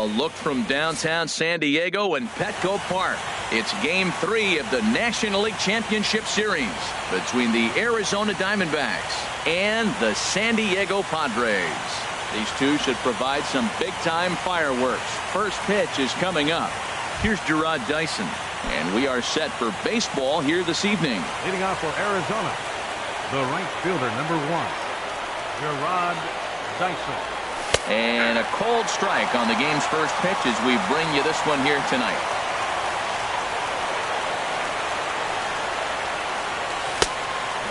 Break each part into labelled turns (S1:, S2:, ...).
S1: A look from downtown San Diego and Petco Park. It's Game 3 of the National League Championship Series between the Arizona Diamondbacks and the San Diego Padres. These two should provide some big-time fireworks. First pitch is coming up. Here's Gerard Dyson, and we are set for baseball here this evening.
S2: Leading off for Arizona, the right fielder, number 1, Gerard Dyson.
S1: And a cold strike on the game's first pitch as we bring you this one here tonight.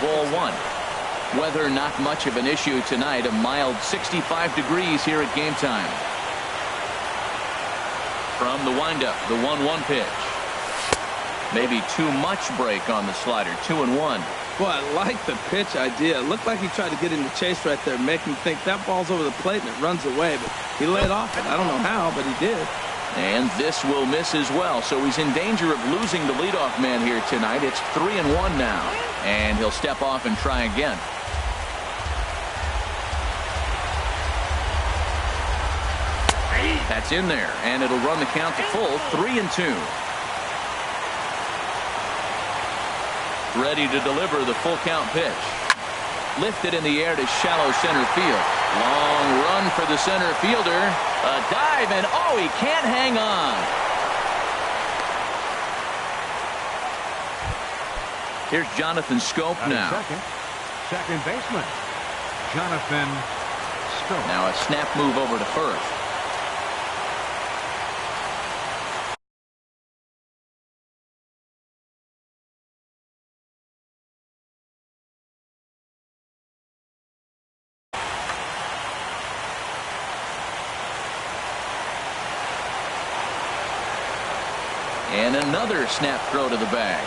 S1: Ball 1. Weather not much of an issue tonight. A mild 65 degrees here at game time. From the windup, the 1-1 pitch. Maybe too much break on the slider. 2-1.
S3: Boy, I like the pitch idea. It looked like he tried to get in the chase right there, make him think that ball's over the plate and it runs away, but he laid off it. I don't know how, but he did.
S1: And this will miss as well, so he's in danger of losing the leadoff man here tonight. It's 3-1 now, and he'll step off and try again. That's in there, and it'll run the count to full. 3-2. Ready to deliver the full count pitch. Lifted in the air to shallow center field. Long run for the center fielder. A dive, and oh, he can't hang on. Here's Jonathan Scope now.
S2: Second baseman, Jonathan Scope.
S1: Now a snap move over to first. And another snap throw to the bag.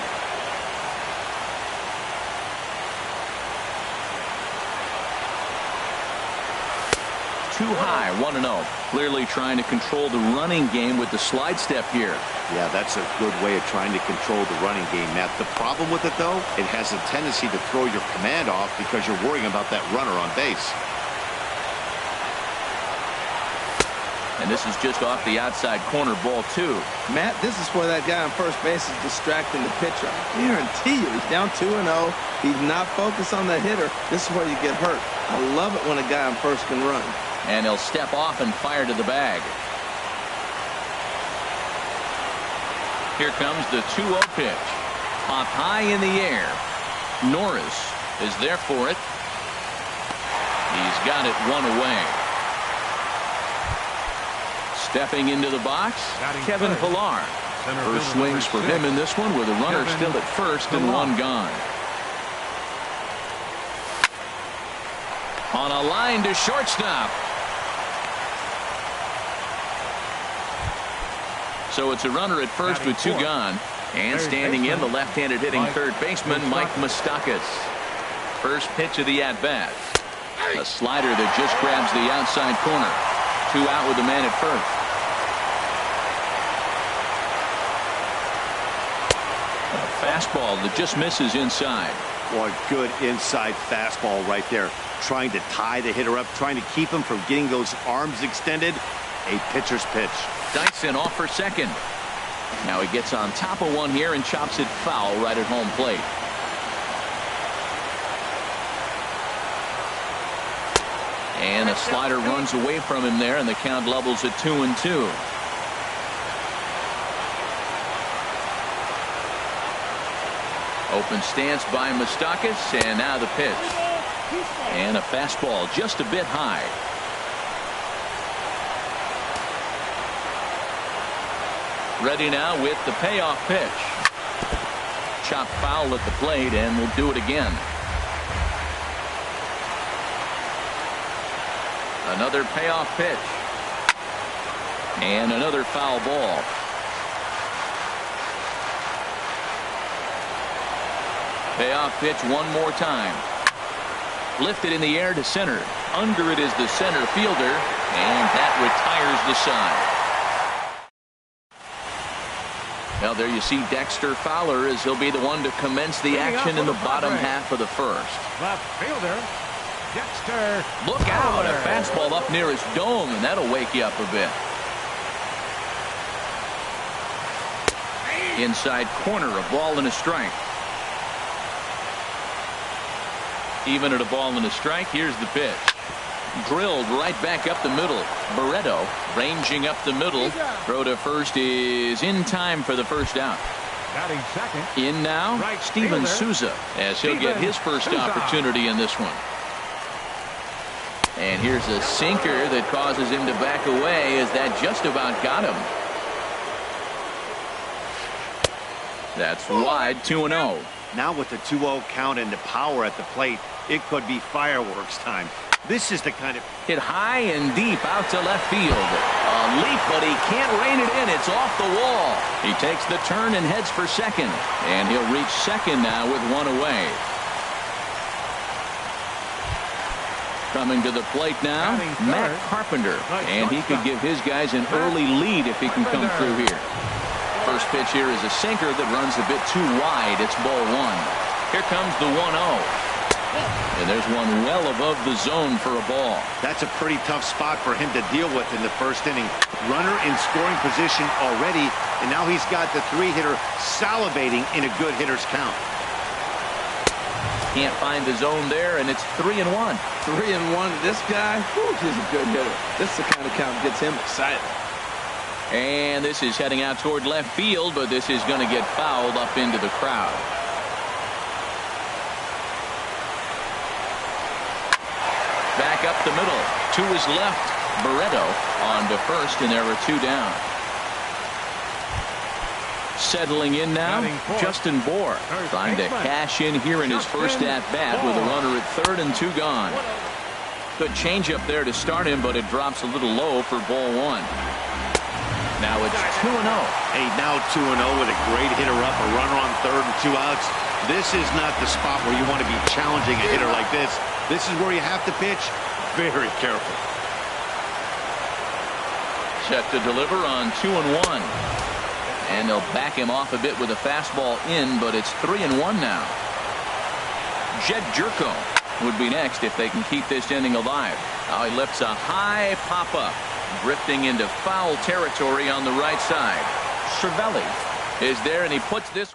S1: Too high, 1-0. Clearly trying to control the running game with the slide step here.
S4: Yeah, that's a good way of trying to control the running game, Matt. The problem with it, though, it has a tendency to throw your command off because you're worrying about that runner on base.
S1: And this is just off the outside corner, ball 2.
S3: Matt, this is where that guy on first base is distracting the pitcher. I guarantee you, he's down 2-0. He's not focused on the hitter. This is where you get hurt. I love it when a guy on first can run.
S1: And he'll step off and fire to the bag. Here comes the 2-0 pitch. Up high in the air. Norris is there for it. He's got it 1 away. Stepping into the box, Kevin Pillar. First swings for him in this one with a runner still at first and 1 gone. On a line to shortstop. So it's a runner at first with 2 gone. And standing in, the left-handed hitting third baseman, Mike Moustakas. First pitch of the at-bat. A slider that just grabs the outside corner. 2 out with the man at first. A fastball that just misses inside.
S4: Boy, good inside fastball right there. Trying to tie the hitter up, trying to keep him from getting those arms extended. A pitcher's pitch.
S1: Dyson off for second. Now he gets on top of one here and chops it foul right at home plate. And a slider runs away from him there, and the count levels at 2-2. Open stance by Moustakas, and now the pitch. And a fastball just a bit high. Ready now with the payoff pitch. Chopped foul at the plate, and we'll do it again. Another payoff pitch. And another foul ball. Payoff pitch one more time. Lifted in the air to center. Under it is the center fielder, and that retires the side. Now there you see Dexter Fowler as he'll be the one to commence the action in the bottom half of the first.
S2: Left fielder, Dexter.
S1: Look out, a fastball up near his dome, and that'll wake you up a bit. Inside corner, a ball and a strike. Even at a ball and a strike, here's the pitch. Drilled right back up the middle. Barreto ranging up the middle. Throw to first is in time for the first out.
S2: Batting second.
S1: In now,
S2: Right
S1: Steven
S2: fielder,
S1: Souza, as he'll get his first
S2: Souza.
S1: opportunity in this one. And here's a sinker that causes him to back away, as that just about got him. That's wide, 2-0.
S4: Now with the 2-0 count and the power at the plate, it could be fireworks time. This is the kind of
S1: Hit high and deep out to left field. A leap, but he can't rein it in. It's off the wall. He takes the turn and heads for second. And he'll reach second now with one away. Coming to the plate now, Matt Carpenter. And he could give his guys an early lead if he can come through here. First pitch here is a sinker that runs a bit too wide. It's ball one. Here comes the 1-0. And there's one well above the zone for a ball.
S4: That's a pretty tough spot for him to deal with in the first inning. Runner in scoring position already, and now he's got the three-hitter salivating in a good hitter's count.
S1: Can't find the zone there, and it's 3-1.
S3: 3-1. This guy, whew, he's a good hitter. This is the kind of count that gets him excited.
S1: And this is heading out toward left field, but this is going to get fouled up into the crowd. Back up the middle. To his left. Barreto on to first, and there are two down. Settling in now, Justin Bohr trying to cash in here in his first at-bat with a runner at third and two gone. Good changeup there to start him, but it drops a little low for ball one. Now it's 2-0.
S4: Hey, now 2-0 with a great hitter up, a runner on third and two outs. This is not the spot where you want to be challenging a hitter like this. This is where you have to pitch very careful.
S1: Set to deliver on 2-1. And they'll back him off a bit with a fastball in, but it's 3-1 now. Jed Jerko would be next if they can keep this inning alive. Now he lifts a high pop-up, drifting into foul territory on the right side. Cervelli is there, and he puts this.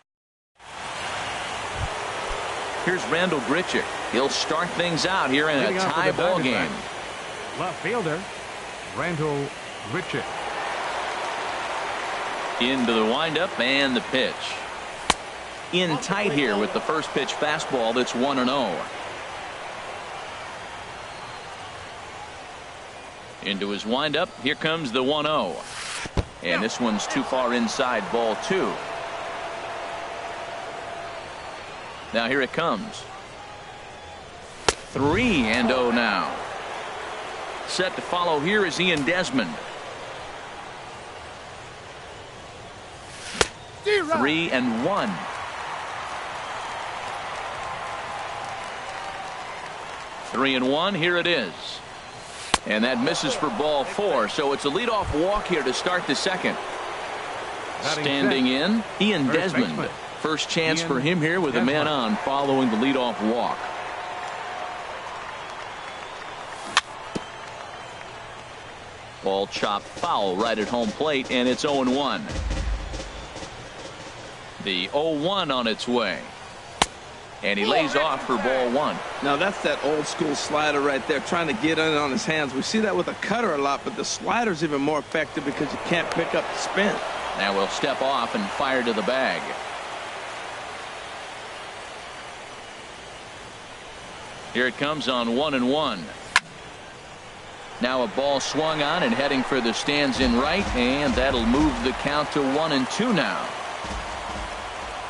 S1: Here's Randall Grichuk. He'll start things out here in a tie ball game.
S2: Left fielder, Randall Grichuk.
S1: Into the windup and the pitch. In tight here with the first pitch fastball. That's 1-0. Into his windup. Here comes the 1-0. And this one's too far inside, ball two. Now here it comes. 3-0 now. Set to follow here is Ian Desmond. 3-1. Three and one. Here it is. And that misses for ball four. So it's a leadoff walk here to start the second. Standing in, Ian Desmond. First chance for him here with a man on following the leadoff walk. Ball chopped foul right at home plate, and it's 0-1. The 0-1 on its way. And he lays off for ball one.
S3: Now that's that old school slider right there, trying to get in on his hands. We see that with a cutter a lot, but the slider's even more effective because you can't pick up the spin.
S1: Now we'll step off and fire to the bag. Here it comes on 1-1. Now a ball swung on and heading for the stands in right, and that'll move the count to 1-2 now.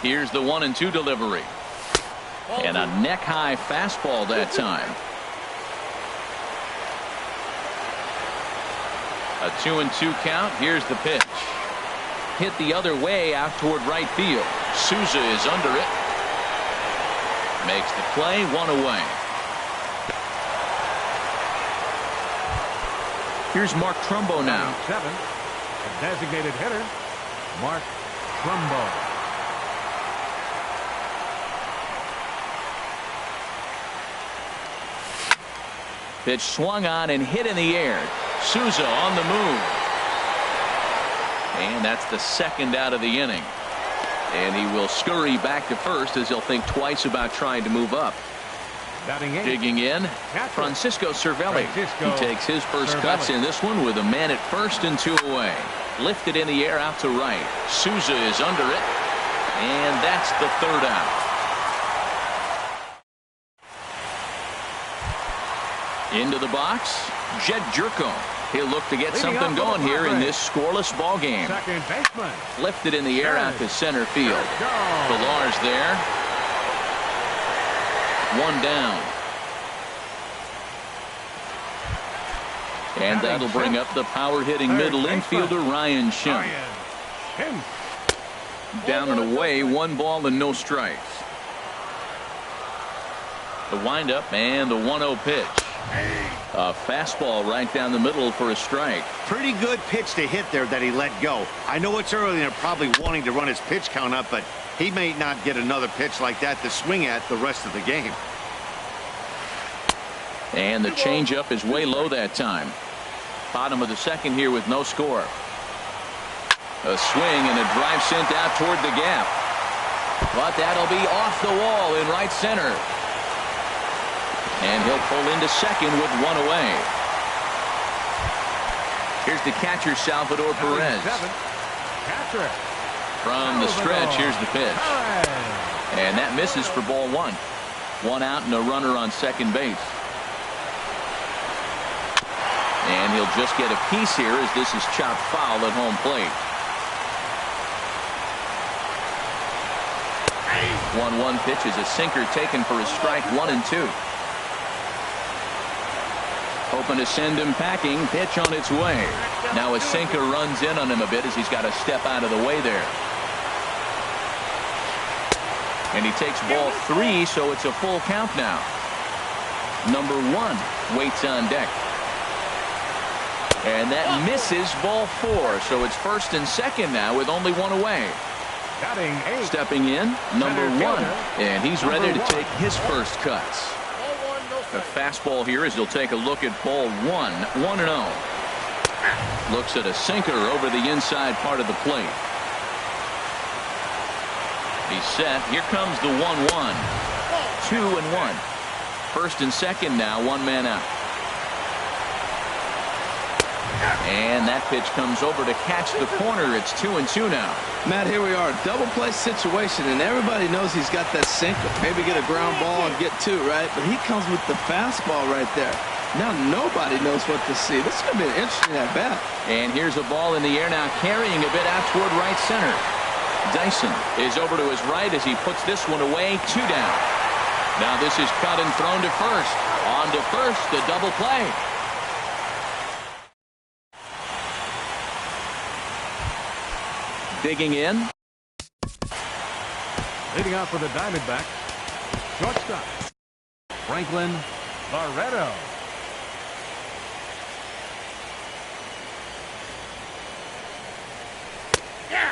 S1: Here's the 1-2 delivery. And a neck-high fastball that time. A 2-2 count. Here's the pitch. Hit the other way out toward right field. Souza is under it. Makes the play, one away. Here's Mark Trumbo now.
S2: 7, a designated hitter, Mark Trumbo.
S1: Pitch swung on and hit in the air. Souza on the move. And that's the second out of the inning. And he will scurry back to first as he'll think twice about trying to move up. Digging in, Francisco Cervelli. He takes his first cuts in this one with a man at first and 2 away. Lifted in the air out to right. Souza is under it. And that's the 3rd out. Into the box, Jed Jerko. He'll look to get something going here in this scoreless ball game.
S2: Second baseman.
S1: Lifted in the air out to center field. Villar's there. 1 down. And that'll bring up the power-hitting middle infielder Ryan Schimpf. Down and away, 1 ball and no strikes. The windup and the 1-0 pitch. A fastball right down the middle for a strike.
S4: Pretty good pitch to hit there that he let go. I know it's early and they're probably wanting to run his pitch count up, but he may not get another pitch like that to swing at the rest of the game.
S1: And the changeup is way low that time. Bottom of the 2nd here with no score. A swing and a drive sent out toward the gap. But that'll be off the wall in right center. And he'll pull into 2nd with 1 away. Here's the catcher, Salvador Perez. From the stretch, here's the pitch. And that misses for ball 1. 1 out and a runner on second base. And he'll just get a piece here as this is chopped foul at home plate. 1-1 pitch is a sinker taken for a strike. 1-2. Hoping to send him packing. Pitch on its way. Now a sinker runs in on him a bit as he's got to step out of the way there. And he takes ball 3, so it's a full count now. Number 1 waits on deck. And that misses ball 4, so it's 1st and 2nd now with only 1 away. Stepping in, number 1, and he's ready to take his first cuts. A fastball here as he'll take a look at ball 1, 1-0. Looks at a sinker over the inside part of the plate. He's set. Here comes the 1-1. 2-1. 1st and 2nd now, 1 man out. And that pitch comes over to catch the corner. It's 2-2 now.
S3: Matt, here we are, double play situation, and everybody knows he's got that sinker. Maybe get a ground ball and get 2, right? But he comes with the fastball right there. Now nobody knows what to see. This is going to be an interesting at bat.
S1: And here's a ball in the air now, carrying a bit out toward right center. Dyson is over to his right as he puts this one away. 2 down. Now this is cut and thrown to first. On to first, the double play. Digging in.
S2: Leading out for the Diamondbacks, shortstop, Franklin Barreto.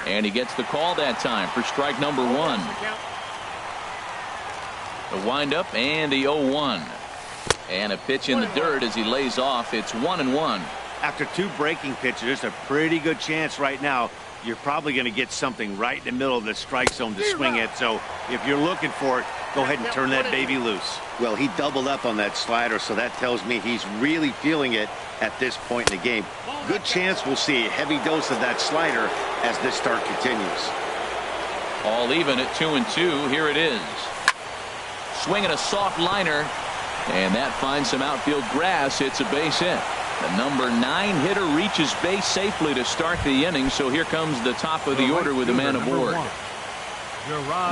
S1: And he gets the call that time for strike number 1. The windup and the 0-1. And a pitch in the dirt as he lays off. It's 1-1.
S4: After 2 breaking pitches, there's a pretty good chance right now you're probably going to get something right in the middle of the strike zone to swing at. So if you're looking for it, go ahead and turn that baby loose. Well, he doubled up on that slider, so that tells me he's really feeling it at this point in the game. Good chance we'll see a heavy dose of that slider as this start continues.
S1: All even at 2-2. Here it is. Swinging a soft liner, and that finds some outfield grass. It's a base hit. The number 9 hitter reaches base safely to start the inning, so here comes the top of the order with a man aboard.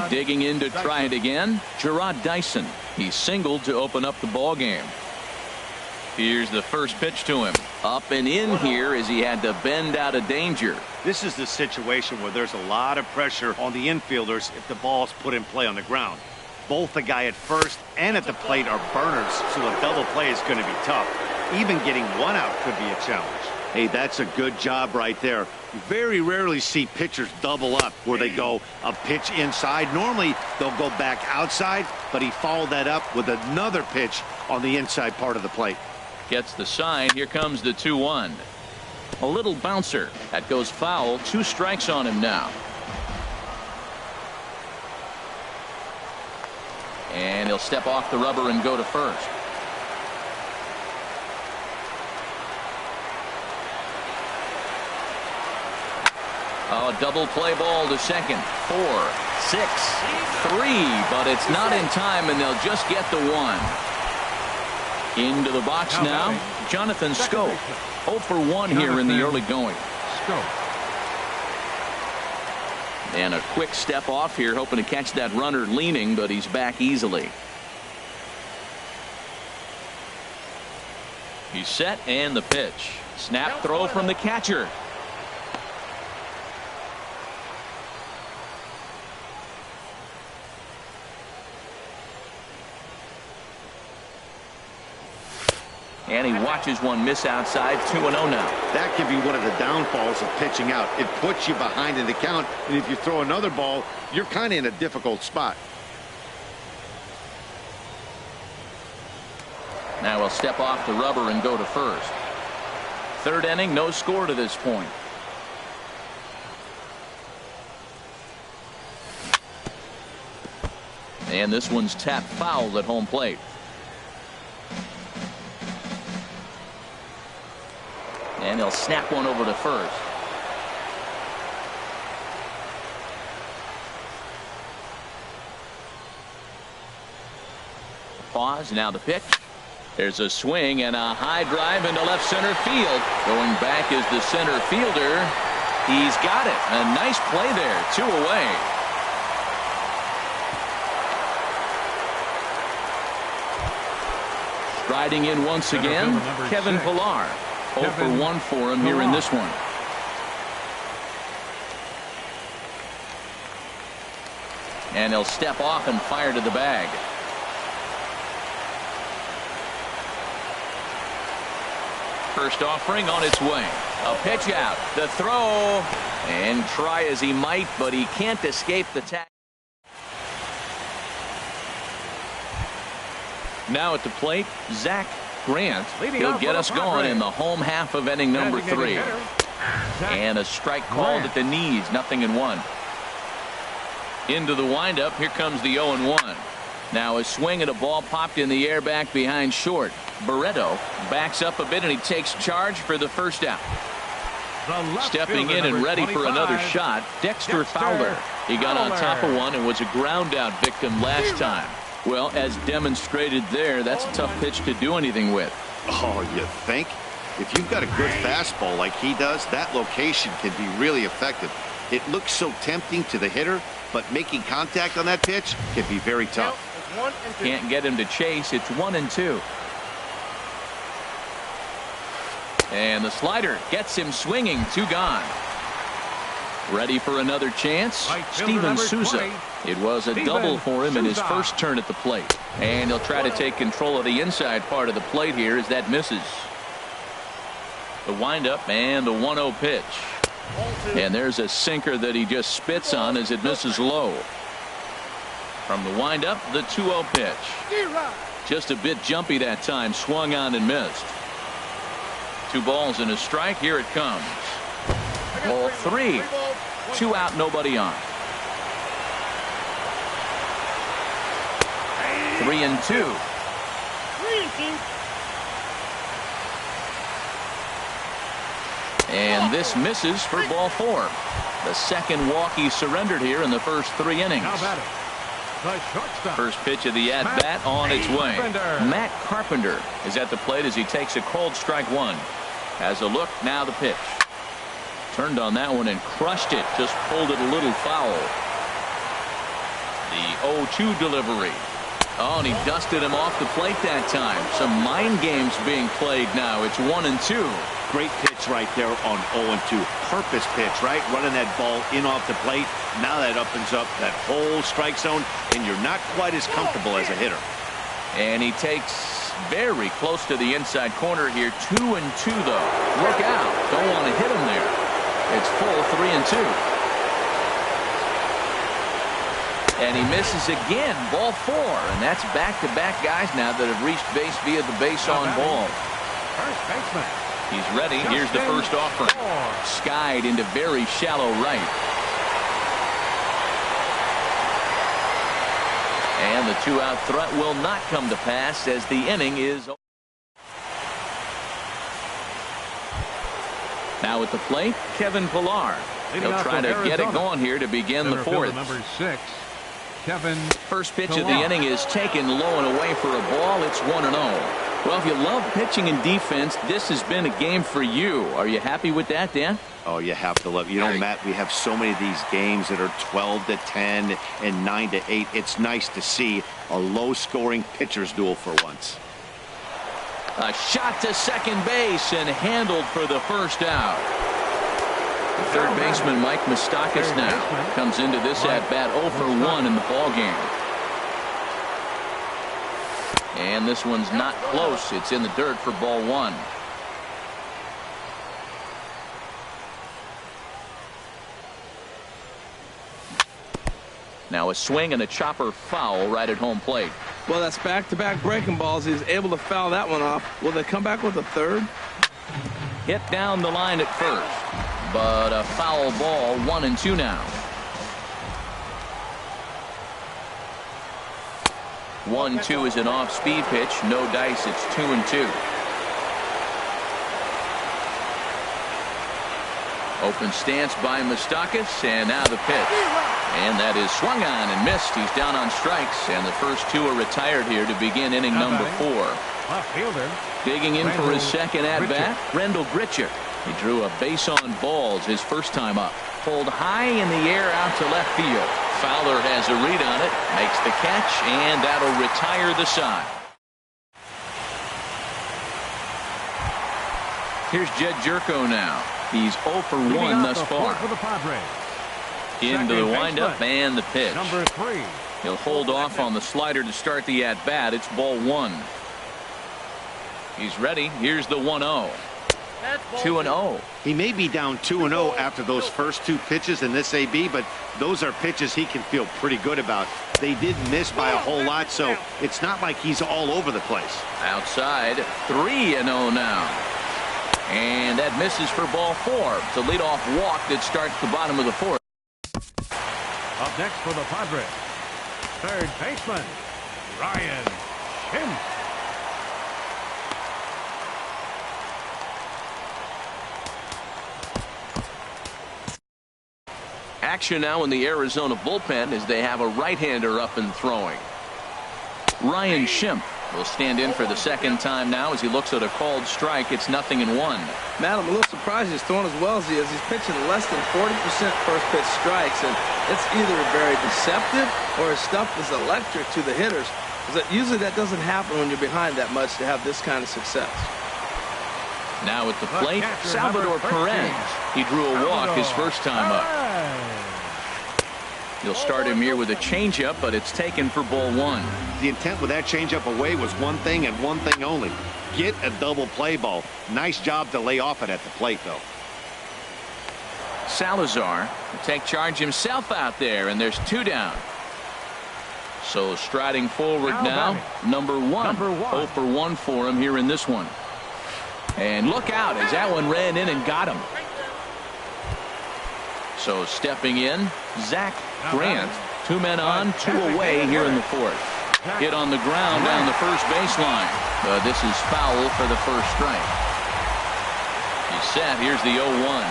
S1: Digging in to try it again, Gerard Dyson. He singled to open up the ball game. Here's the first pitch to him. Up and in here as he had to bend out of danger.
S4: This is the situation where there's a lot of pressure on the infielders if the ball's put in play on the ground. Both the guy at first and at the plate are burners, so the double play is going to be tough. Even getting 1 out could be a challenge. Hey, that's a good job right there. You very rarely see pitchers double up where they go a pitch inside. Normally, they'll go back outside, but he followed that up with another pitch on the inside part of the plate.
S1: Gets the sign. Here comes the 2-1. A little bouncer. That goes foul. 2 strikes on him now. And he'll step off the rubber and go to first. A double play ball to second. 4, 6, 3, but it's not in time, and they'll just get the one. Into the box now, Jonathan Scope. 0 for 1 here in the early going. And a quick step off here, hoping to catch that runner leaning, but he's back easily. He's set, and the pitch. Snap throw from the catcher. And he watches one miss outside. 2-0 now.
S4: That can be one of the downfalls of pitching out. It puts you behind in the count, and if you throw another ball, you're kind of in a difficult spot.
S1: Now he'll step off the rubber and go to first. Third inning, no score to this point. And this one's tapped foul at home plate. And he'll snap one over to first. Pause, now the pitch. There's a swing and a high drive into left center field. Going back is the center fielder. He's got it. A nice play there. 2 away. Striding in once again, Kevin Pillar. 0 for 1 for him here in this one. And he'll step off and fire to the bag. First offering on its way. A pitch out. The throw. And try as he might, but he can't escape the tag. Now at the plate, Zach Grant. He'll get us going in the home half of inning number 3. And a strike called at the knees. 0-1. Into the windup. Here comes the 0-1. Now a swing at a ball popped in the air back behind short. Barreto backs up a bit, and he takes charge for the first out. Stepping in and ready for another shot, Dexter Fowler. He got on top of one and was a ground out victim last time. Well, as demonstrated there, that's a tough pitch to do anything with.
S4: Oh, you think? If you've got a good fastball like he does, that location can be really effective. It looks so tempting to the hitter, but making contact on that pitch can be very tough.
S1: Can't get him to chase. It's 1-2. And the slider gets him swinging. 2 gone. Ready for another chance. Steven Souza. It was a double for him in his first turn at the plate. And he'll try to take control of the inside part of the plate here as that misses. The windup and the 1-0 pitch. And there's a sinker that he just spits on as it misses low. From the windup, the 2-0 pitch. Just a bit jumpy that time. Swung on and missed. 2 balls and a strike. Here it comes. Ball 3. 2 out, nobody on. 3-2. And this misses for ball 4. The second walk he surrendered here in the first 3 innings. First pitch of the at-bat on its way. Matt Carpenter is at the plate as he takes a cold strike 1. Has a look, now the pitch. Turned on that one and crushed it. Just pulled it a little foul. The 0-2 delivery. Oh, and he dusted him off the plate that time. Some mind games being played now. It's 1-2.
S4: Great pitch right there on 0-2. Purpose pitch, right? Running that ball in off the plate. Now that opens up that whole strike zone, and you're not quite as comfortable as a hitter.
S1: And he takes very close to the inside corner here. 2-2 though. Look out. Don't want to hit him there. It's full 3-2. And he misses again. Ball 4. And that's back-to-back guys now that have reached base via the base on ball.
S2: First baseman.
S1: He's ready. Here's the first offering. Skied into very shallow right. And the two-out threat will not come to pass as the inning is. Now at the plate, Kevin Pillar. He'll try to get it going here to begin the fourth.
S2: Number 6, Kevin.
S1: First pitch of the inning is taken low and away for a ball. It's 1-0. Well, if you love pitching and defense, this has been a game for you. Are you happy with that, Dan?
S4: Oh, you have to love. You know, Matt, we have so many of these games that are 12-10 and 9-8. It's nice to see a low-scoring pitcher's duel for once.
S1: A shot to second base and handled for the first out. The third baseman, Mike Moustakas, now comes into this at-bat 0 for 1 in the ballgame. And this one's not close. It's in the dirt for ball 1. Now a swing and a chopper foul right at home plate.
S3: Well, that's back-to-back breaking balls. He's able to foul that one off. Will they come back with a third?
S1: Hit down the line at first, but a foul ball. 1-2 now. 1-2 is an off-speed pitch. No dice. It's 2-2. Open stance by Moustakas, and now the pitch. And that is swung on and missed. He's down on strikes, and the first two are retired here to begin inning number 4.
S2: Left fielder.
S1: Digging in for his second at-bat, Rendell Gritchick. He drew a base on balls his first time up. Pulled high in the air out to left field. Fowler has a read on it, makes the catch, and that'll retire the side. Here's Jed Jerko now. He's 0 for 1 thus far.
S2: For the Padres.
S1: Into the windup and the pitch.
S2: Number 3.
S1: He'll hold off on the slider to start the at-bat. It's ball 1. He's ready. Here's the 1-0. 2-0.
S4: He may be down 2-0 after those first two pitches in this AB, but those are pitches he can feel pretty good about. They did miss by a whole lot, so it's not like he's all over the place.
S1: Outside, 3-0 now. And that misses for ball 4. It's a leadoff walk that starts the bottom of the 4th.
S2: Up next for the Padres, third baseman, Ryan Schimpf.
S1: Action now in the Arizona bullpen as they have a right-hander up and throwing. Ryan Schimpf will stand in for the second time now as he looks at a called strike. It's 0-1.
S3: Matt, I'm a little surprised he's throwing as well as he is. He's pitching less than 40% first pitch strikes, and it's either very deceptive or his stuff is electric to the hitters. Usually that doesn't happen when you're behind that much to have this kind of success.
S1: Now at the plate, Salvador Perez. He drew a walk his first time up. He'll start him here with a changeup, but it's taken for ball 1.
S4: The intent with that changeup away was one thing and one thing only. Get a double play ball. Nice job to lay off it at the plate, though.
S1: Salazar will take charge himself out there, and there's 2 down. So striding forward now, number 1. 0 for 1 for him here in this one. And look out as that one ran in and got him. So stepping in, Zach Grant. 2 men on, 2 away here in the 4th. Hit on the ground down the first baseline. But this is foul for the first strike. He's set. Here's the 0-1.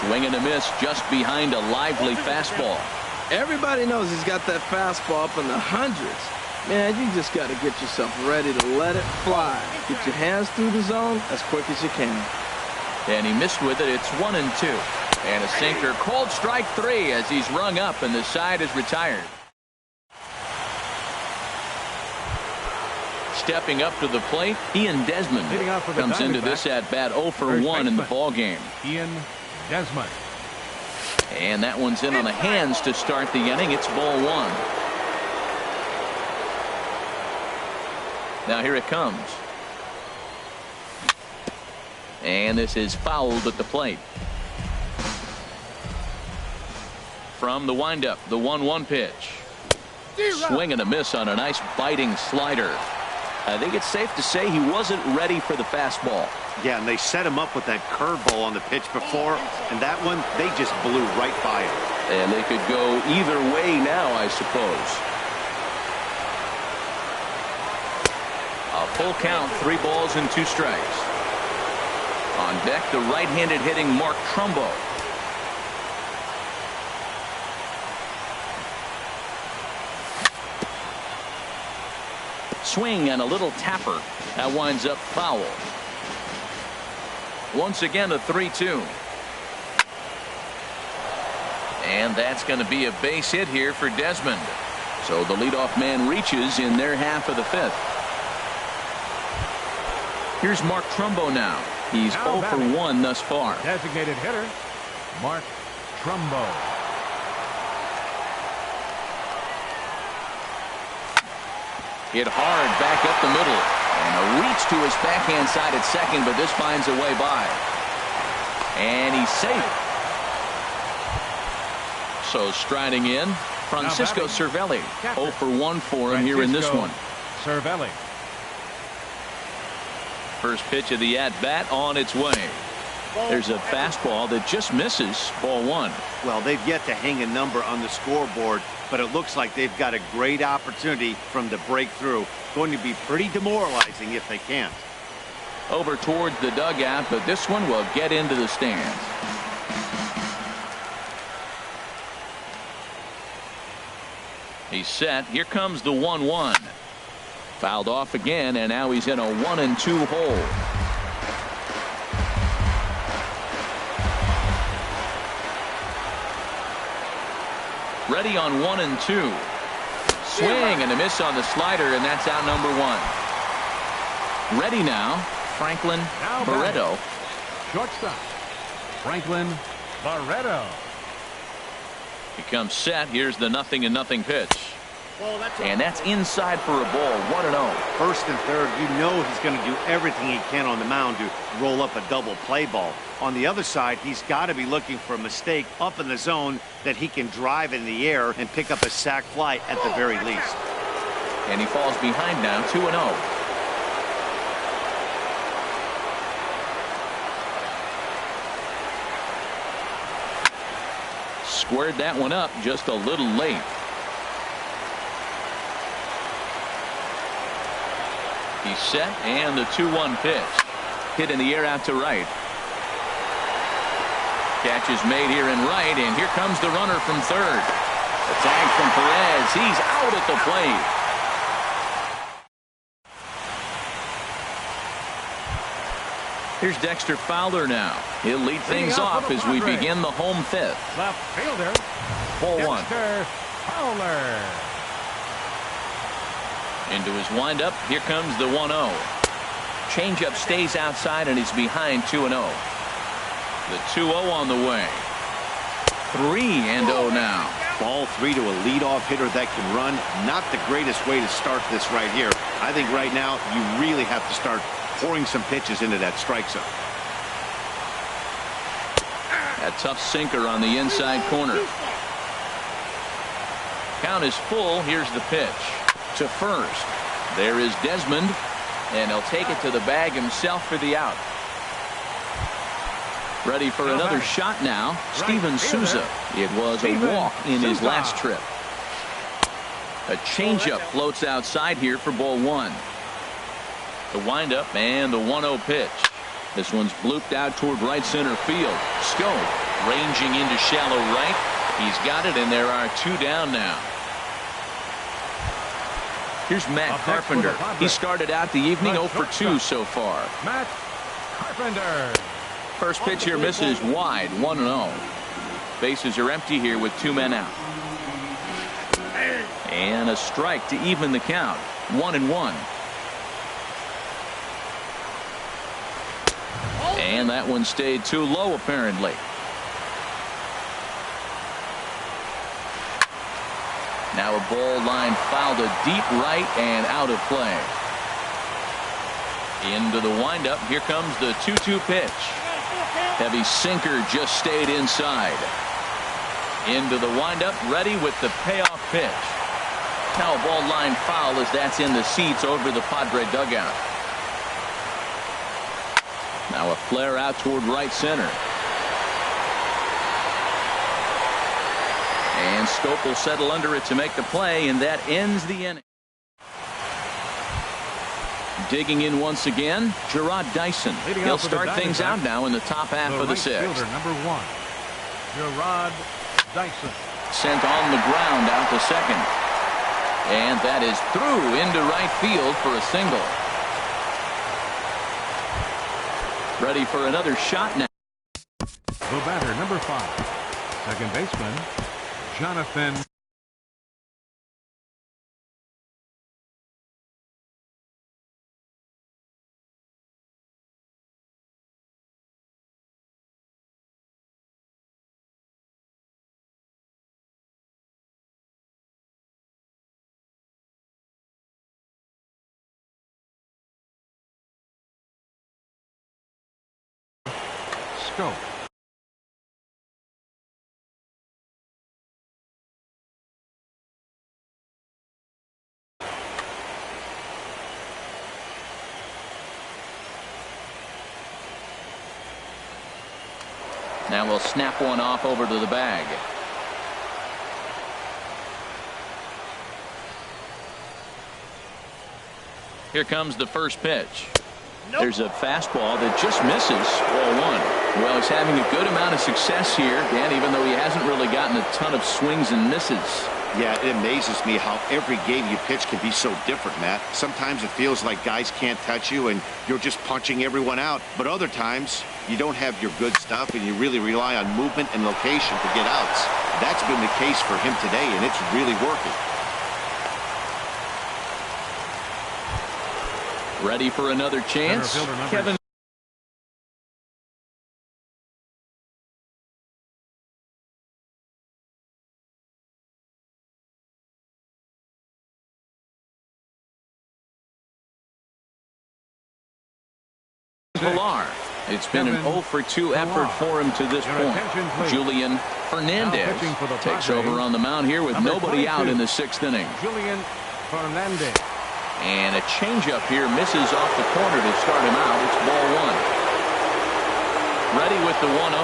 S1: Swing and a miss just behind a lively fastball.
S3: Everybody knows he's got that fastball up in the hundreds. Man, you just got to get yourself ready to let it fly. Get your hands through the zone as quick as you can.
S1: And he missed with it. It's 1-2. And a sinker, called strike 3 as he's rung up and the side is retired. Stepping up to the plate, Ian Desmond comes into this at-bat 0 for 1 in the ballgame.
S2: Ian Desmond.
S1: And that one's in on the hands to start the inning. It's ball 1. Now here it comes. And this is fouled at the plate. From the windup, the 1-1 pitch. Swing and a miss on a nice biting slider. I think it's safe to say he wasn't ready for the fastball.
S4: Yeah, and they set him up with that curveball on the pitch before, and that one, they just blew right by him.
S1: And they could go either way now, I suppose. full count, 3 balls and 2 strikes. On deck, the right-handed hitting Mark Trumbo. Swing and a little tapper. That winds up foul. Once again, a 3-2. And that's going to be a base hit here for Desmond. So the leadoff man reaches in their half of the 5th. Here's Mark Trumbo now. He's 0 for 1 thus far.
S2: Designated hitter, Mark Trumbo.
S1: Hit hard back up the middle. And a reach to his backhand side at second, but this finds a way by. And he's safe. So striding in, Francisco Cervelli. 0 for 1 for him here in this one.
S2: Cervelli.
S1: First pitch of the at-bat on its way. There's a fastball that just misses. Ball 1.
S4: Well, they've yet to hang a number on the scoreboard, but it looks like they've got a great opportunity from to break through. Going to be pretty demoralizing if they can't.
S1: Over towards the dugout, but this one will get into the stands. He's set. Here comes the 1-1. Fouled off again, and now he's in a 1-2 hole. Ready on 1-2. Swing and a miss on the slider, and that's out number 1. Ready now, Franklin Barreto.
S2: Shortstop, Franklin Barreto.
S1: He comes set. Here's the 0-0 pitch. And that's inside for a ball. 1-0.
S4: First and third, you know he's going to do everything he can on the mound to roll up a double play ball. On the other side, he's got to be looking for a mistake up in the zone that he can drive in the air and pick up a sac fly at the very least.
S1: And he falls behind now, 2-0. Squared that one up just a little late. He's set, and the 2-1 pitch. Hit in the air out to right. Catch is made here in right, and here comes the runner from third. A tag from Perez. He's out at the plate. Here's Dexter Fowler now. He'll lead things off as we begin the home 5th.
S2: Left fielder,
S1: Ball 1.
S2: Dexter Fowler.
S1: Into his windup. Here comes the 1-0. Changeup stays outside, and he's behind 2-0. The 2-0 on the way. 3-0 now.
S4: Ball 3 to a leadoff hitter that can run. Not the greatest way to start this right here. I think right now you really have to start pouring some pitches into that strike zone.
S1: A tough sinker on the inside corner. Count is full. Here's the pitch. To first. There is Desmond, and he'll take it to the bag himself for the out. Ready for another shot now. Steven Souza. It was a walk in his last trip. A changeup floats outside here for ball 1. The windup and the 1-0 pitch. This one's blooped out toward right center field. Schoen ranging into shallow right. He's got it, and there are 2 down now. Here's Matt Carpenter. He started out the evening 0 for 2 so far.
S2: Matt Carpenter.
S1: First pitch here misses wide, 1-0. Bases are empty here with 2 men out. And a strike to even the count. 1-1. And that one stayed too low apparently. Now a ball line fouled to deep right and out of play. Into the windup. Here comes the 2-2 pitch. Heavy sinker just stayed inside. Into the windup. Ready with the payoff pitch. Now a ball line foul as that's in the seats over the Padre dugout. Now a flare out toward right center. And Stope will settle under it to make the play, and that ends the inning. Digging in once again, Gerard Dyson. He'll start things out now in the top half of the sixth.
S2: Fielder number 1, Gerard Dyson.
S1: Sent on the ground out to second. And that is through into right field for a single. Ready for another shot now.
S2: The batter, number 5, second baseman, Jonathan. Scope.
S1: Now we'll snap one off over to the bag. Here comes the first pitch. There's a fastball that just misses. Ball 1. Well, he's having a good amount of success here, Dan, even though he hasn't really gotten a ton of swings and misses.
S4: Yeah, it amazes me how every game you pitch can be so different, Matt. Sometimes it feels like guys can't touch you and you're just punching everyone out. But other times, you don't have your good stuff and you really rely on movement and location to get outs. That's been the case for him today, and it's really working.
S1: Ready for another chance? Kevin. Pilar. It's been an 0 for 2 effort for him to this point. Julian Fernandez takes over on the mound here with nobody out in the 6th inning.
S2: Julian Fernandez.
S1: And a changeup here misses off the corner to start him out. It's ball 1. Ready with the 1-0.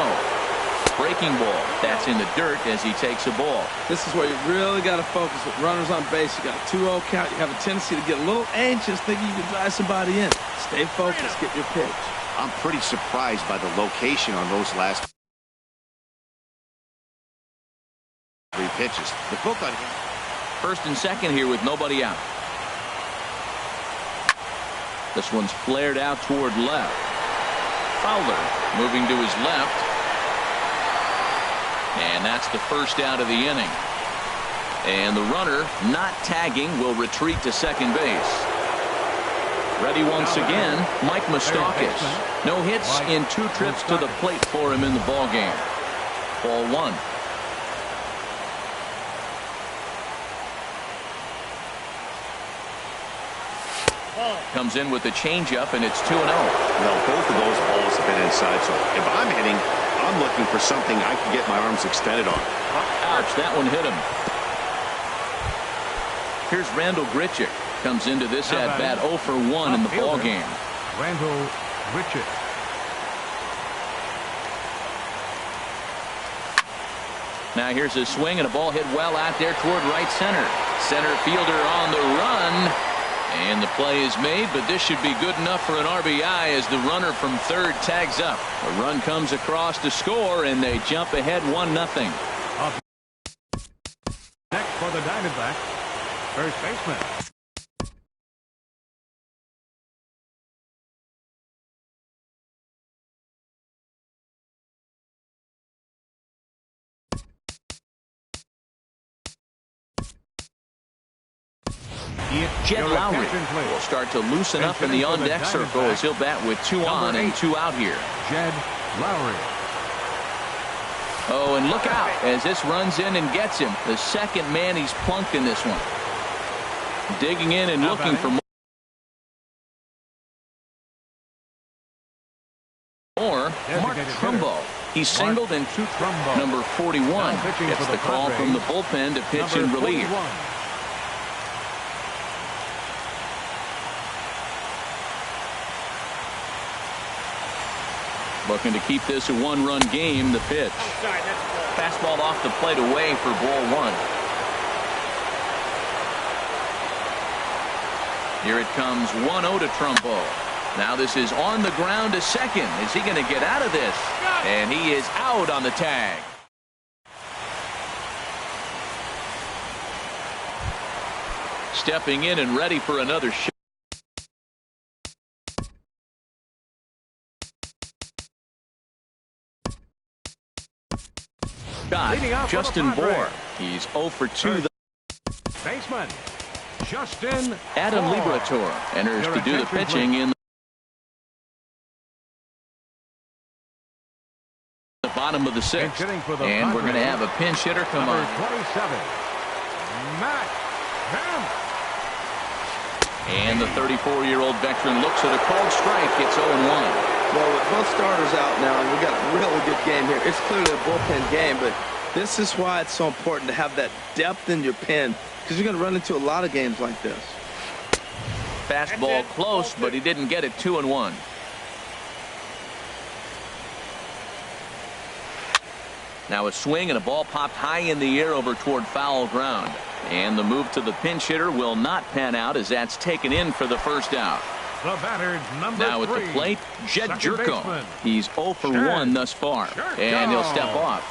S1: Breaking ball. That's in the dirt as he takes a ball.
S3: This is where you really got to focus with runners on base. You got a 2-0 count. You have a tendency to get a little anxious thinking you can drive somebody in. Stay focused. Get your pitch.
S4: I'm pretty surprised by the location on those last 3 pitches. The book on him.
S1: First and second here with nobody out. This one's flared out toward left. Fowler moving to his left. And that's the first out of the inning. And the runner, not tagging, will retreat to second base. Ready once again, Mike Moustakas. No hits in 2 trips to the plate for him in the ballgame. Ball 1. Comes in with the changeup, and it's 2-0.
S4: Well, both of those balls have been inside, so if I'm hitting, I'm looking for something I can get my arms extended on.
S1: Ouch, that one hit him. Here's Randall Grichuk. Comes into this at-bat 0 for 1 in the ballgame.
S2: Randall Grichuk.
S1: Now here's a swing and a ball hit well out there toward right center. Center fielder on the run. And the play is made, but this should be good enough for an RBI as the runner from third tags up. A run comes across to score, and they jump ahead 1-0.
S2: Next for the Diamondbacks, first baseman.
S1: Jed Lowry will start to loosen up in the on-deck circle as he'll bat with 2 on and 2 out here.
S2: Jed Lowry.
S1: Oh, and look out as this runs in and gets him. The second man he's plunked in this one. Digging in and looking for more. Mark Trumbo. He's singled and number 41 gets the call from the bullpen to pitch in relief. Looking to keep this a 1-run game. The pitch. Fastball off the plate away for ball 1. Here it comes 1-0 to Trumbo. Now this is on the ground to second. Is he going to get out of this? And he is out on the tag. Stepping in and ready for another shot. Justin Bohr. He's 0 for 2.
S2: Baseman Justin
S1: Adam
S2: Bohr.
S1: Liberator enters to do the pitching in the bottom of the sixth. And we're going to have a pinch hitter come on.
S2: 27, Matt Kemp.
S1: And the 34-year-old veteran looks at a called strike. It's 0-1.
S3: Well, with both starters out now, and we got a really good game here. It's clearly a bullpen game, but this is why it's so important to have that depth in your pen, because you're going to run into a lot of games like this.
S1: Fastball close, but he didn't get it. 2-1. Now a swing and a ball popped high in the air over toward foul ground. And the move to the pinch hitter will not pan out as that's taken in for the first out.
S2: The batter, number
S1: now at
S2: 3,
S1: the plate, Jed Jerko.
S2: baseman.
S1: He's 0 for 1 thus far. And he'll step off.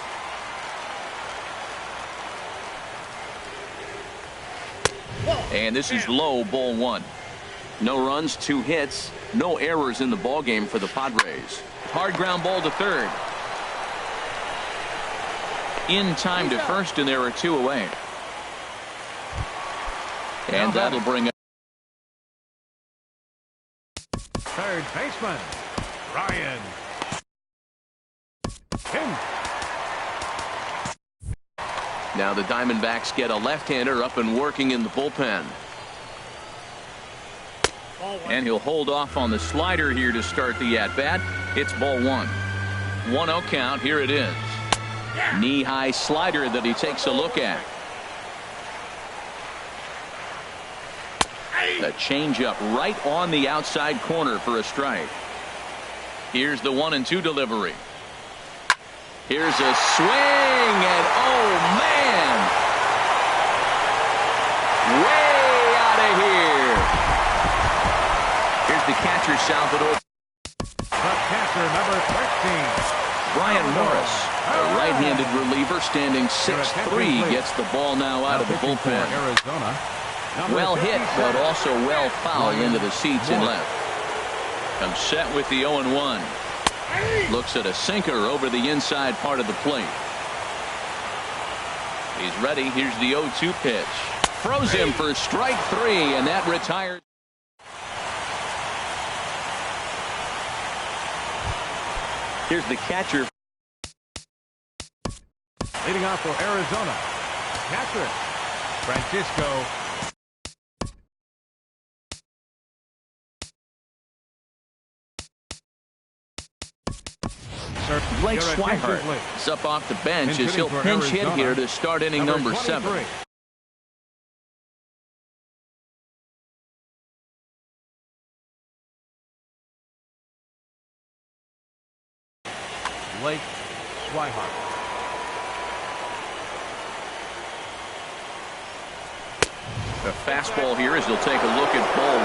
S1: And this is low, ball 1. No runs, 2 hits, no errors in the ball game for the Padres. Hard ground ball to third. In time to first, and there are 2 away. And that'll bring up
S2: third baseman Ryan Kemp.
S1: Now the Diamondbacks get a left-hander up and working in the bullpen. And he'll hold off on the slider here to start the at-bat. It's ball 1. 1-0 count. Here it is. Knee-high slider that he takes a look at. The changeup right on the outside corner for a strike. Here's the 1-2 delivery. Here's a swing, and oh man, way out of here. Here's the catcher, Salvador.
S2: The catcher, number 13.
S1: Brian Morris, a right-handed reliever standing 6'3", gets the ball now out of the bullpen.
S2: Arizona.
S1: Well hit, but also well fouled into the seats and left. Comes set with the 0-1. Looks at a sinker over the inside part of the plate. He's ready. Here's the 0-2 pitch. Throws him for strike 3, and that retires. Here's the catcher.
S2: Leading off for Arizona, catcher Francisco.
S1: Blake Swihart is up off the bench as he'll pinch hit here to start inning number 7.
S2: Blake Swihart.
S1: The fastball here as he'll take a look at ball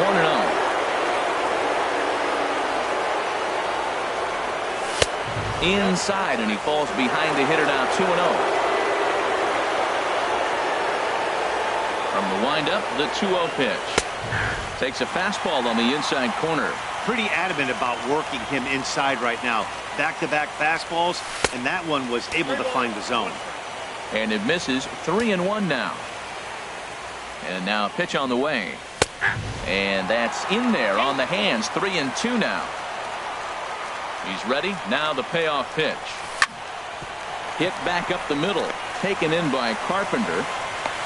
S1: 1. 1-0. Inside, and he falls behind the hitter now. 2-0. From the windup, the 2-0 pitch. Takes a fastball on the inside corner.
S4: Pretty adamant about working him inside right now. Back-to-back fastballs, and that one was able to find the zone.
S1: And it misses. 3-1 now. And now a pitch on the way. And that's in there on the hands. 3-2 now. He's ready. Now the payoff pitch. Hit back up the middle. Taken in by Carpenter.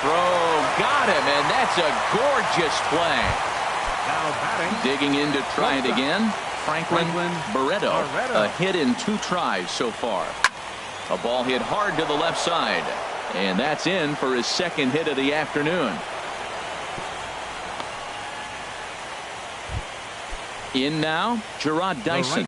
S1: Throw. Got him. And that's a gorgeous play.
S2: Now batting.
S1: Digging in to try it again. Franklin Barreto. A hit in 2 tries so far. A ball hit hard to the left side. And that's in for his second hit of the afternoon. In now, Gerard Dyson.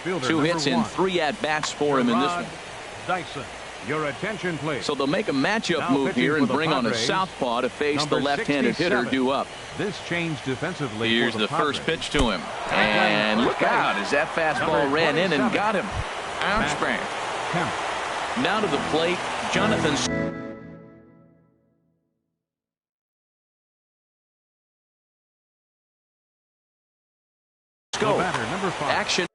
S2: fielder,
S1: 2 hits in
S2: 1.
S1: 3 at-bats for him in this one.
S2: Dyson, your attention, please.
S1: So they'll make a matchup
S2: Now
S1: move here and
S2: pitching for the
S1: bring on a
S2: Padres,
S1: southpaw to face the
S2: number
S1: left-handed hitter
S2: 67.
S1: due up.
S2: This change defensively.
S1: Here's
S2: for
S1: the first
S2: Padres.
S1: pitch to him. And look out as that fastball
S2: Number
S1: ran in and
S2: 27.
S1: got him. Ouch, bang.
S2: Kemp.
S1: Now to the plate, Jonathan
S2: The batter, number 5.
S1: Action.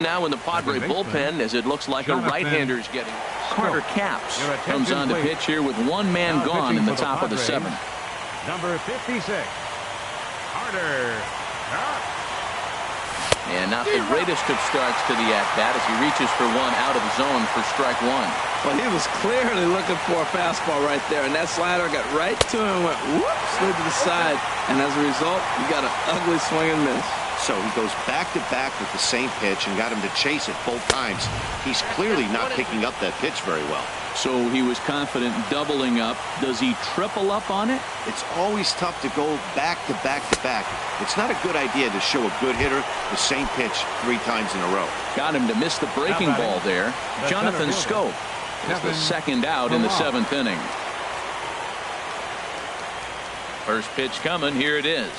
S1: Now in the Padre bullpen, as it looks like a right-hander's getting. Carter Capps comes on to pitch here with one man gone in the top of the 7th.
S2: Number 56, Carter.
S1: And not the greatest of starts to the at-bat as he reaches for one out of the zone for strike 1.
S3: Well, he was clearly looking for a fastball right there, and that slider got right to him and went whoop, slid to the side. And as a result, you got an ugly swing and miss.
S4: So he goes back-to-back with the same pitch and got him to chase it both times. He's clearly not picking up that pitch very well.
S1: So he was confident doubling up. Does he triple up on it?
S4: It's always tough to go back-to-back-to-back. It's not a good idea to show a good hitter the same pitch 3 times in a row.
S1: Got him to miss the breaking ball there. Jonathan Scope is the second out in the 7th inning. First pitch coming. Here it is.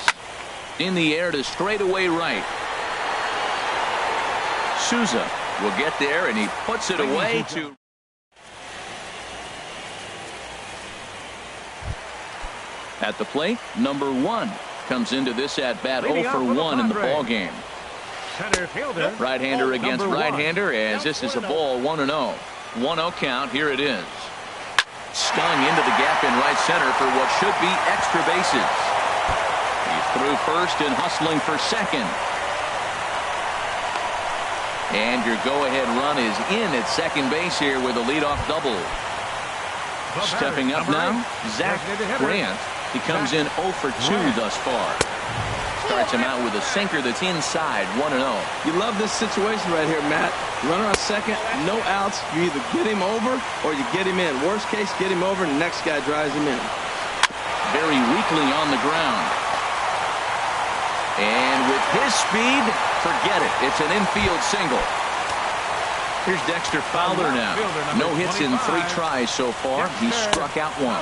S1: In the air to straightaway right. Souza will get there, and he puts it away to. At the plate, number 1 comes into this at-bat 0 for 1 in the ball game.
S2: Center fielder.
S1: Right-hander against right-hander, as this is a ball 1-0. 1-0 count. Here it is. Stung into the gap in right center for what should be extra bases. He's through first and hustling for second. And your go-ahead run is in at second base here with a leadoff double. Stepping up now, Zach Grant. He comes in 0 for 2 thus far. Starts him out with a sinker that's inside, 1-0.
S3: You love this situation right here, Matt. Runner on second, no outs. You either get him over or you get him in. Worst case, get him over and the next guy drives him in.
S1: Very weakly on the ground. And with his speed, forget it. It's an infield single. Here's Dexter Fowler now. No hits in 3 tries so far. He struck out once.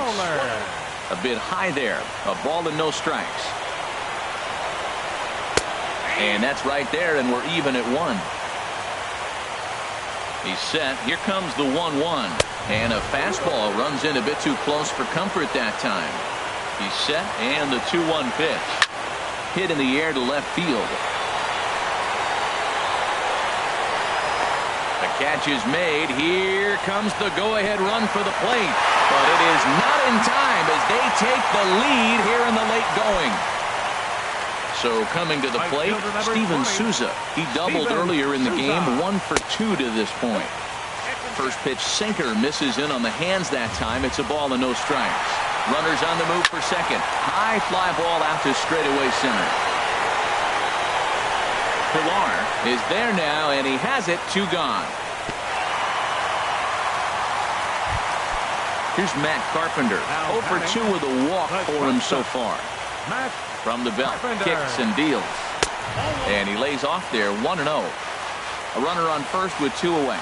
S1: A bit high there. A ball and no strikes. And that's right there, and we're even at 1. He's set. Here comes the 1-1. And a fastball runs in a bit too close for comfort that time. He's set, and the 2-1 pitch. Hit in the air to left field. The catch is made. Here comes the go-ahead run for the plate. But it is not in time as they take the lead here in the late going. So coming to the plate, Steven Souza. He doubled earlier in the game, 1 for 2 to this point. First pitch sinker misses in on the hands that time. It's a ball and no strikes. Runners on the move for second. High fly ball out to straightaway center. Pilar is there now, and he has it. 2 gone. Here's Matt Carpenter. 0 for 2 with a walk for him so far. From the belt, kicks and deals. And he lays off there, 1-0. A runner on first with 2 away.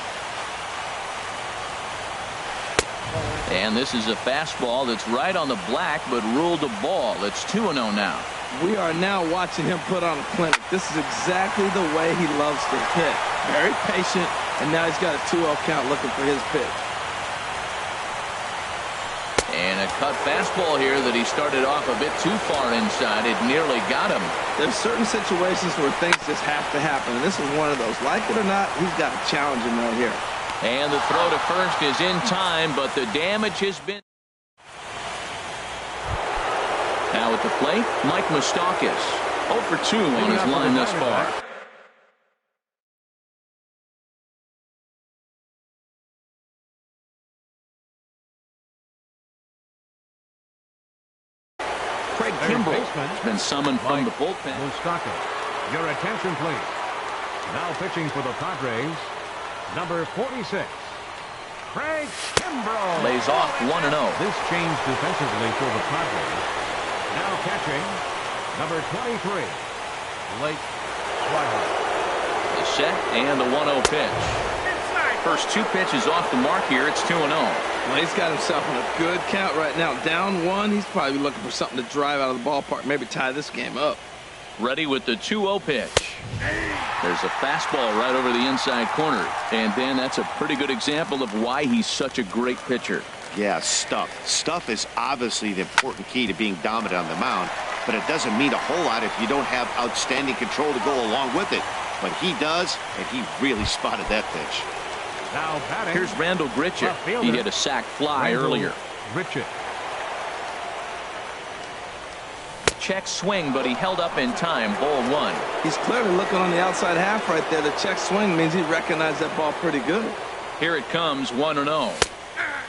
S1: And this is a fastball that's right on the black, but ruled a ball. It's 2-0 now.
S3: We are now watching him put on a clinic. This is exactly the way he loves to hit. Very patient, and now he's got a 2-0 count looking for his pitch.
S1: And a cut fastball here that he started off a bit too far inside. It nearly got him.
S3: There's certain situations where things just have to happen, and this is one of those. Like it or not, he's got to challenge him right here.
S1: And the throw to first is in time, but the damage has been. Now at the plate, Mike Moustakas. 0 for 2 on his line thus far. Craig Kimbrell has been summoned from the bullpen.
S2: Moustakas, your attention, please. Now pitching for the Padres, number 46, Craig Kimbrough.
S1: Lays off 1-0.
S2: This changed defensively for the Padres. Now catching, number 23, Blake Swihart.
S1: The set and the 1-0 pitch. First two pitches off the mark here. It's 2-0.
S3: Well, he's got himself on a good count right now. Down one, he's probably looking for something to drive out of the ballpark, maybe tie this game up.
S1: Ready with the 2-0 pitch. There's a fastball right over the inside corner. And Dan, that's a pretty good example of why he's such a great pitcher.
S4: Yeah, stuff. Stuff is obviously the important key to being dominant on the mound, but it doesn't mean a whole lot if you don't have outstanding control to go along with it. But he does, and he really spotted that pitch.
S2: Now batting.
S1: Here's Randall Gritchett. He hit a sac fly earlier.
S2: Gritchett.
S1: Check swing, but he held up in time. Ball one.
S3: He's clearly looking on the outside half right there. The check swing means he recognized that ball pretty good.
S1: Here it comes, 1-0.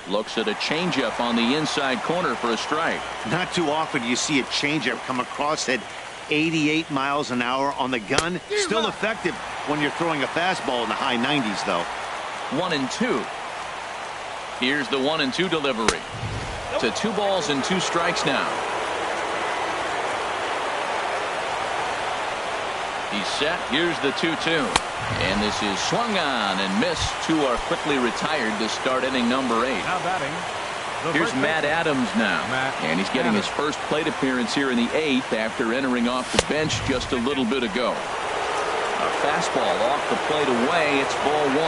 S1: Looks at a changeup on the inside corner for a strike.
S4: Not too often do you see a changeup come across at 88 miles an hour on the gun. Still effective when you're throwing a fastball in the high 90s, though.
S1: 1-2. Here's the 1-2 delivery. To 2 balls and 2 strikes now. He's set. Here's the 2-2. And this is swung on and missed. 2 are quickly retired to start inning number 8.
S2: Now batting.
S1: Here's Matt Adams now. And he's getting his first plate appearance here in the 8th after entering off the bench just a little bit ago. A fastball off the plate away. It's ball 1.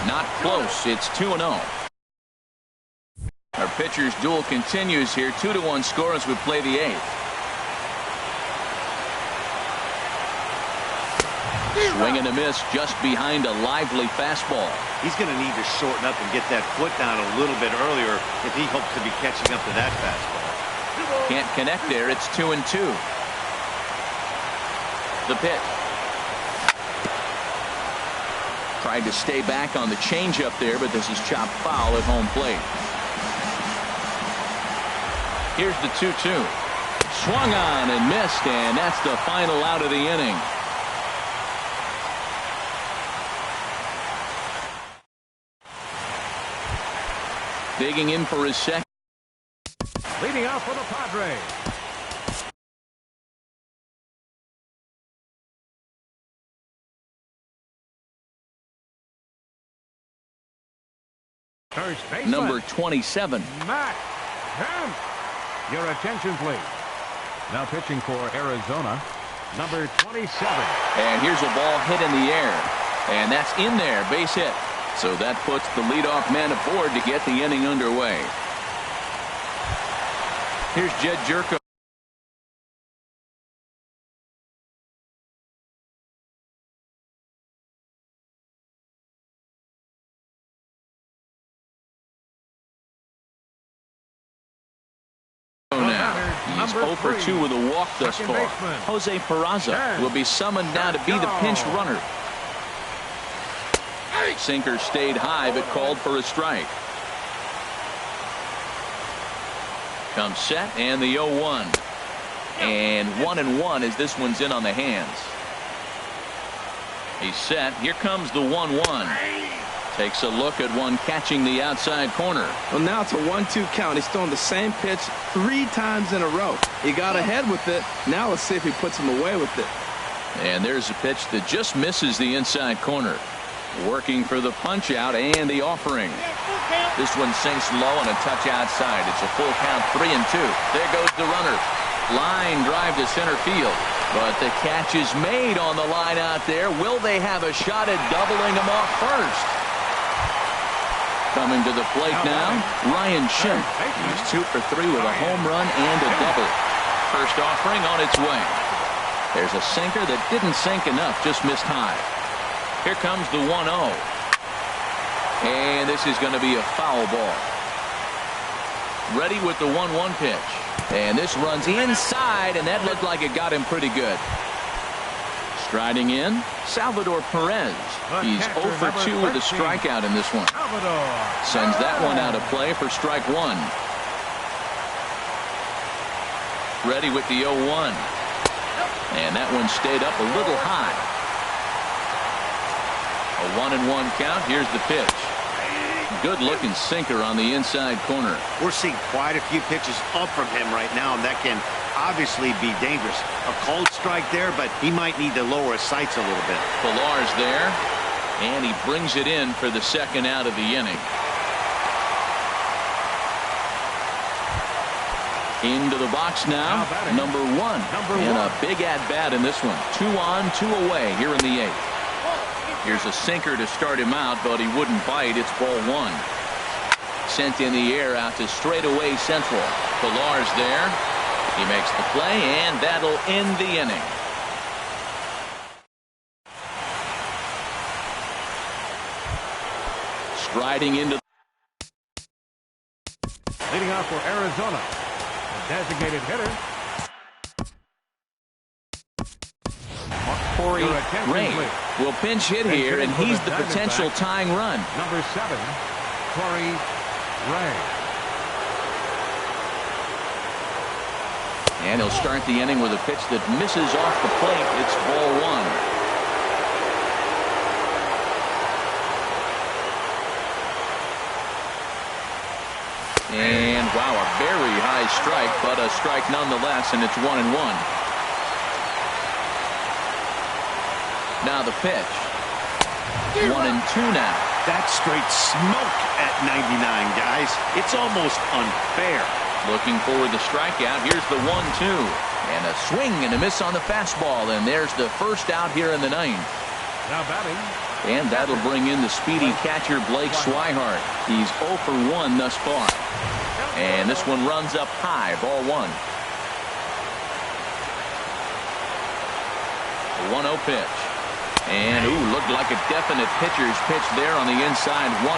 S1: Not close. It's 2-0. Our pitcher's duel continues here. 2-1 score as we play the 8th. Swing and a miss just behind a lively fastball.
S4: He's going to need to shorten up and get that foot down a little bit earlier if he hopes to be catching up to that fastball.
S1: Can't connect there. It's 2-2. The pitch. Tried to stay back on the changeup there, but this is chopped foul at home plate. Here's the 2-2. Swung on and missed, and that's the final out of the inning. Digging in for his second.
S2: Leading off for the Padres. First baseman.
S1: Number 27.
S2: Matt Kemp. Your attention, please. Now pitching for Arizona, number 27.
S1: And here's a ball hit in the air. And that's in there. Base hit. So that puts the leadoff man aboard to get the inning underway. Here's Jed Jerko. He's 0 for 2 with a walk thus far. Jose Peraza will be summoned now to be the pinch runner. Sinker stayed high but called for a strike. Comes set and the 0-1. And 1-1 as this one's in on the hands. He's set. Here comes the 1-1. Takes a look at one catching the outside corner.
S3: Well, now it's a 1-2 count. He's throwing the same pitch 3 times in a row. He got ahead with it. Now let's see if he puts him away with it.
S1: And there's a pitch that just misses the inside corner. Working for the punch out and the offering. This one sinks low and a touch outside. It's a full count, 3-2. There goes the runner. Line drive to center field. But the catch is made on the line out there. Will they have a shot at doubling him off first? Coming to the plate now, Ryan Schimpf. He's 2 for 3 with a home run and a double. First offering on its way. There's a sinker that didn't sink enough, just missed high. Here comes the 1-0. And this is going to be a foul ball. Ready with the 1-1 pitch. And this runs inside, and that looked like it got him pretty good. Striding in, Salvador Perez. He's 0 for 2 with a strikeout in this one. Sends that one out of play for strike 1. Ready with the 0-1. And that one stayed up a little high. A 1-1 count. Here's the pitch. Good looking sinker on the inside corner.
S4: We're seeing quite a few pitches up from him right now, and that can obviously be dangerous. A cold strike there, but he might need to lower his sights a little bit.
S1: Pilar's there, and he brings it in for the second out of the inning. Into the box now, number one. And a big at-bat in this one. 2 on, 2 away here in the 8th. Here's a sinker to start him out, but he wouldn't bite. It's ball 1. Sent in the air out to straightaway central. Pilar's there. He makes the play, and that'll end the inning. Striding into.
S2: Leading off for Arizona, the designated hitter,
S1: Corey Ray will pinch hit here, and he's the potential tying run.
S2: Number 7, Corey Ray.
S1: And he'll start the inning with a pitch that misses off the plate. It's ball 1. And wow, a very high strike, but a strike nonetheless, and it's 1-1. Now the pitch. 1-2 now.
S4: That's straight smoke at 99, guys. It's almost unfair.
S1: Looking for the strikeout. Here's the 1-2. And a swing and a miss on the fastball. And there's the first out here in the 9th.
S2: Now batting.
S1: And that'll bring in the speedy catcher Blake Swihart. He's 0 for 1 thus far. And this one runs up high. Ball 1. A 1-0 pitch. And, ooh, looked like a definite pitcher's pitch there on the inside. 1-1.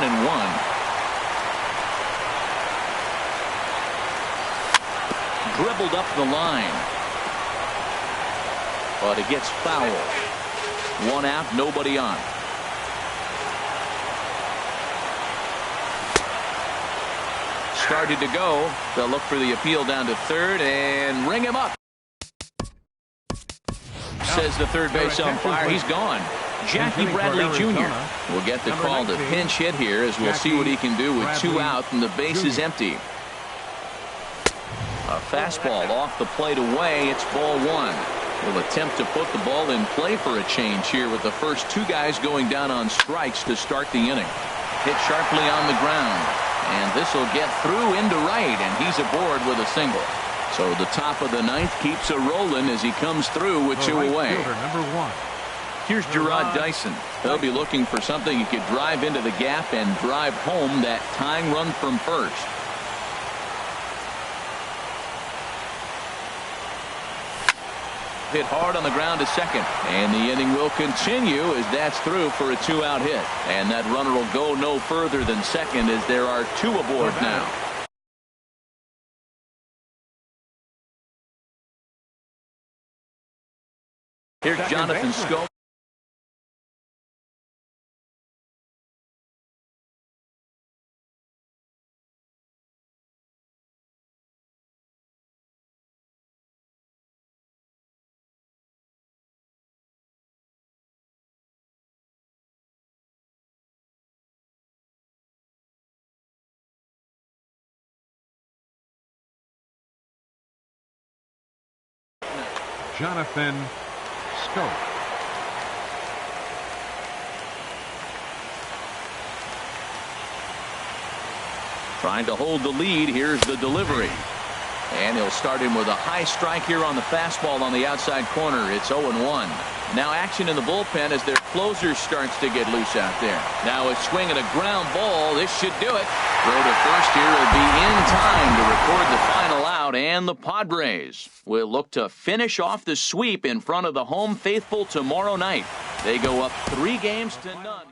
S1: Dribbled up the line. But it gets foul. 1 out, nobody on. Started to go. They'll look for the appeal down to third and ring him up. Says the third base umpire. He's gone. Jackie Bradley Jr. will get the call to pinch hit here, as we'll see what he can do with 2 out and the base is empty. A fastball off the plate away. It's ball 1. Will attempt to put the ball in play for a change here with the first 2 guys going down on strikes to start the inning. Hit sharply on the ground. And this will get through into right, and he's aboard with a single. So the top of the 9th keeps a rolling as he comes through with 2 away.
S2: Number 1.
S1: Here's Gerard Dyson. They'll be looking for something he could drive into the gap and drive home that tying run from first. Hit hard on the ground to second, and the inning will continue as that's through for a 2-out hit. And that runner will go no further than second as there are 2 aboard now. Here's Jonathan Scope.
S2: Jonathan Scope.
S1: Trying to hold the lead. Here's the delivery. And he'll start him with a high strike here on the fastball on the outside corner. It's 0-1. Now action in the bullpen as their closer starts to get loose out there. Now a swing and a ground ball. This should do it. Throw to first here will be in time to record the final out, and the Padres will look to finish off the sweep in front of the home faithful tomorrow night. They go up 3-0.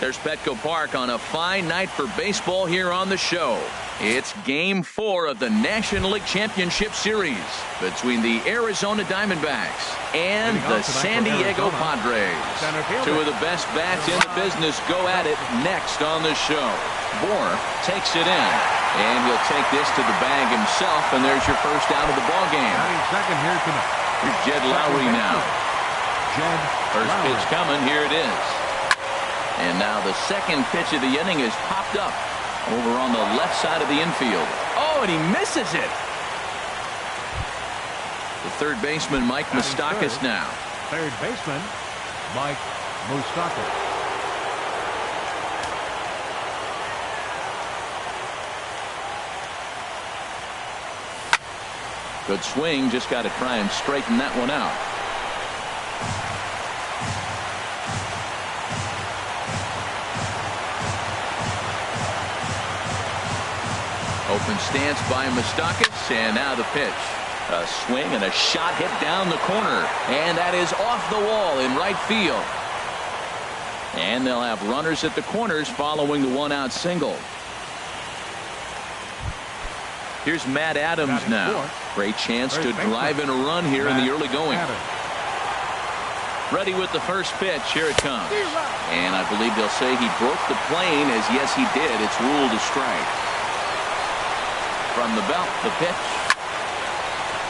S1: There's Petco Park on a fine night for baseball here on the show. It's Game 4 of the National League Championship Series between the Arizona Diamondbacks and the San Diego Padres. Two of the best bats in the business go at it next on the show. Bohr takes it in, and he'll take this to the bag himself, and there's your first out of the ball game.
S2: Second here tonight.
S1: Here's Jed Lowry now. First pitch coming. Here it is. And now the second pitch of the inning is popped up over on the left side of the infield. Oh, and he misses it. The third baseman, Mike Moustakas now.
S2: Third baseman, Mike Moustakas.
S1: Good swing. Just got to try and straighten that one out. Open stance by Moustakas, and now the pitch. A swing and a shot hit down the corner, and that is off the wall in right field. And they'll have runners at the corners following the one-out single. Here's Matt Adams now. Great chance to drive in a run here in the early going. Ready with the first pitch. Here it comes. And I believe they'll say he broke the plane, as yes he did. It's ruled a strike. From the belt, the pitch.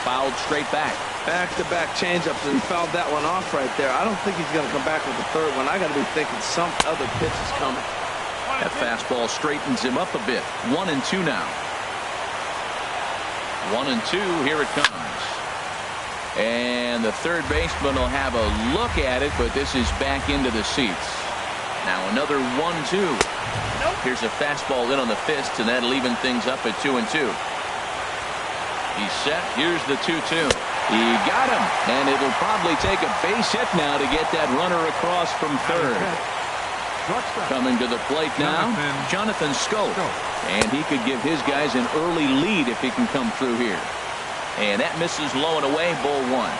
S1: Fouled straight back.
S3: Back-to-back changeups, and he fouled that one off right there. I don't think he's going to come back with the third one. I got to be thinking some other pitch is coming.
S1: That fastball straightens him up a bit. 1-2 now. 1-2. Here it comes. And the third baseman will have a look at it, but this is back into the seats. Now another 1-2. Here's a fastball in on the fist, and that'll even things up at 2-2. He's set. Here's the 2-2. He got him, and it'll probably take a base hit now to get that runner across from third. Coming to the plate now, Jonathan Scope. And he could give his guys an early lead if he can come through here. And that misses low and away, ball one.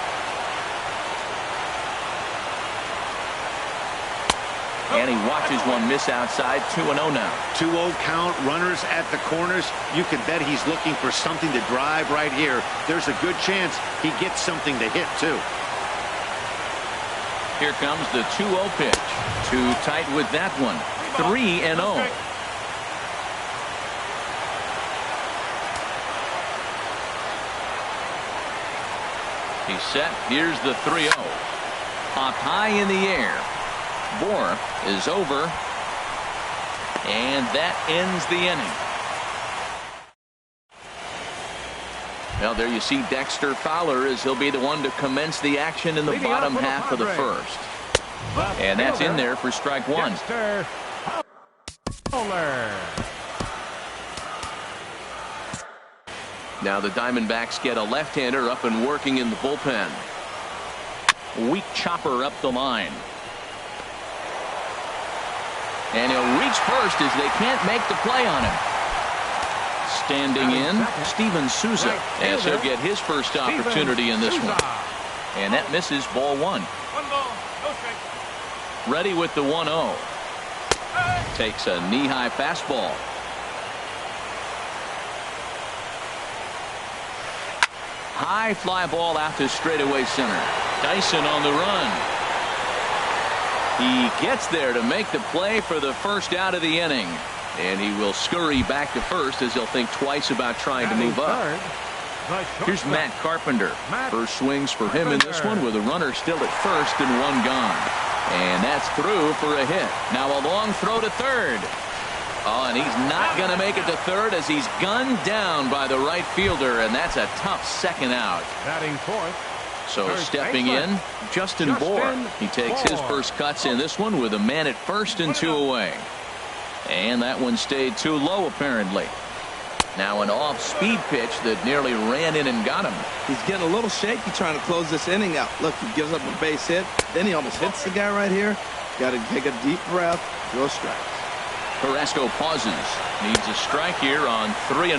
S1: And he watches one miss outside. 2-0 now.
S4: 2-0 count, runners at the corners. You can bet he's looking for something to drive right here. There's a good chance he gets something to hit, too.
S1: Here comes the 2-0 pitch. Too tight with that one. 3-0. He's set. Here's the 3-0. Popped high in the air. Bohr is over, and that ends the inning. Well, there you see Dexter Fowler, as he'll be the one to commence the action in the bottom half of the first. And that's in there for strike one.
S2: Dexter Fowler.
S1: Now the Diamondbacks get a left-hander up and working in the bullpen. Weak chopper up the line. And he'll reach first as they can't make the play on him. Standing in, Steven Souza, as he'll get his first opportunity in this one. And that misses, ball one.
S5: 1 ball, no strike.
S1: Ready with the 1-0. Takes a knee-high fastball. High fly ball out to straightaway center. Dyson on the run. He gets there to make the play for the first out of the inning. And he will scurry back to first, as he'll think twice about trying to move up. Here's Matt Carpenter. First swings for him in this one, with a runner still at first and one gone. And that's through for a hit. Now a long throw to third. Oh, and he's not going to make it to third, as he's gunned down by the right fielder, and that's a tough second out.
S2: Batting fourth.
S1: So stepping in, Justin Bohr. He takes his first cuts in this one with a man at first and 2 away. And that one stayed too low, apparently. Now an off-speed pitch that nearly ran in and got him.
S3: He's getting a little shaky trying to close this inning out. Look, he gives up a base hit. Then he almost hits the guy right here. Got to take a deep breath. Throw strikes.
S1: Carrasco pauses. Needs a strike here on 3-0.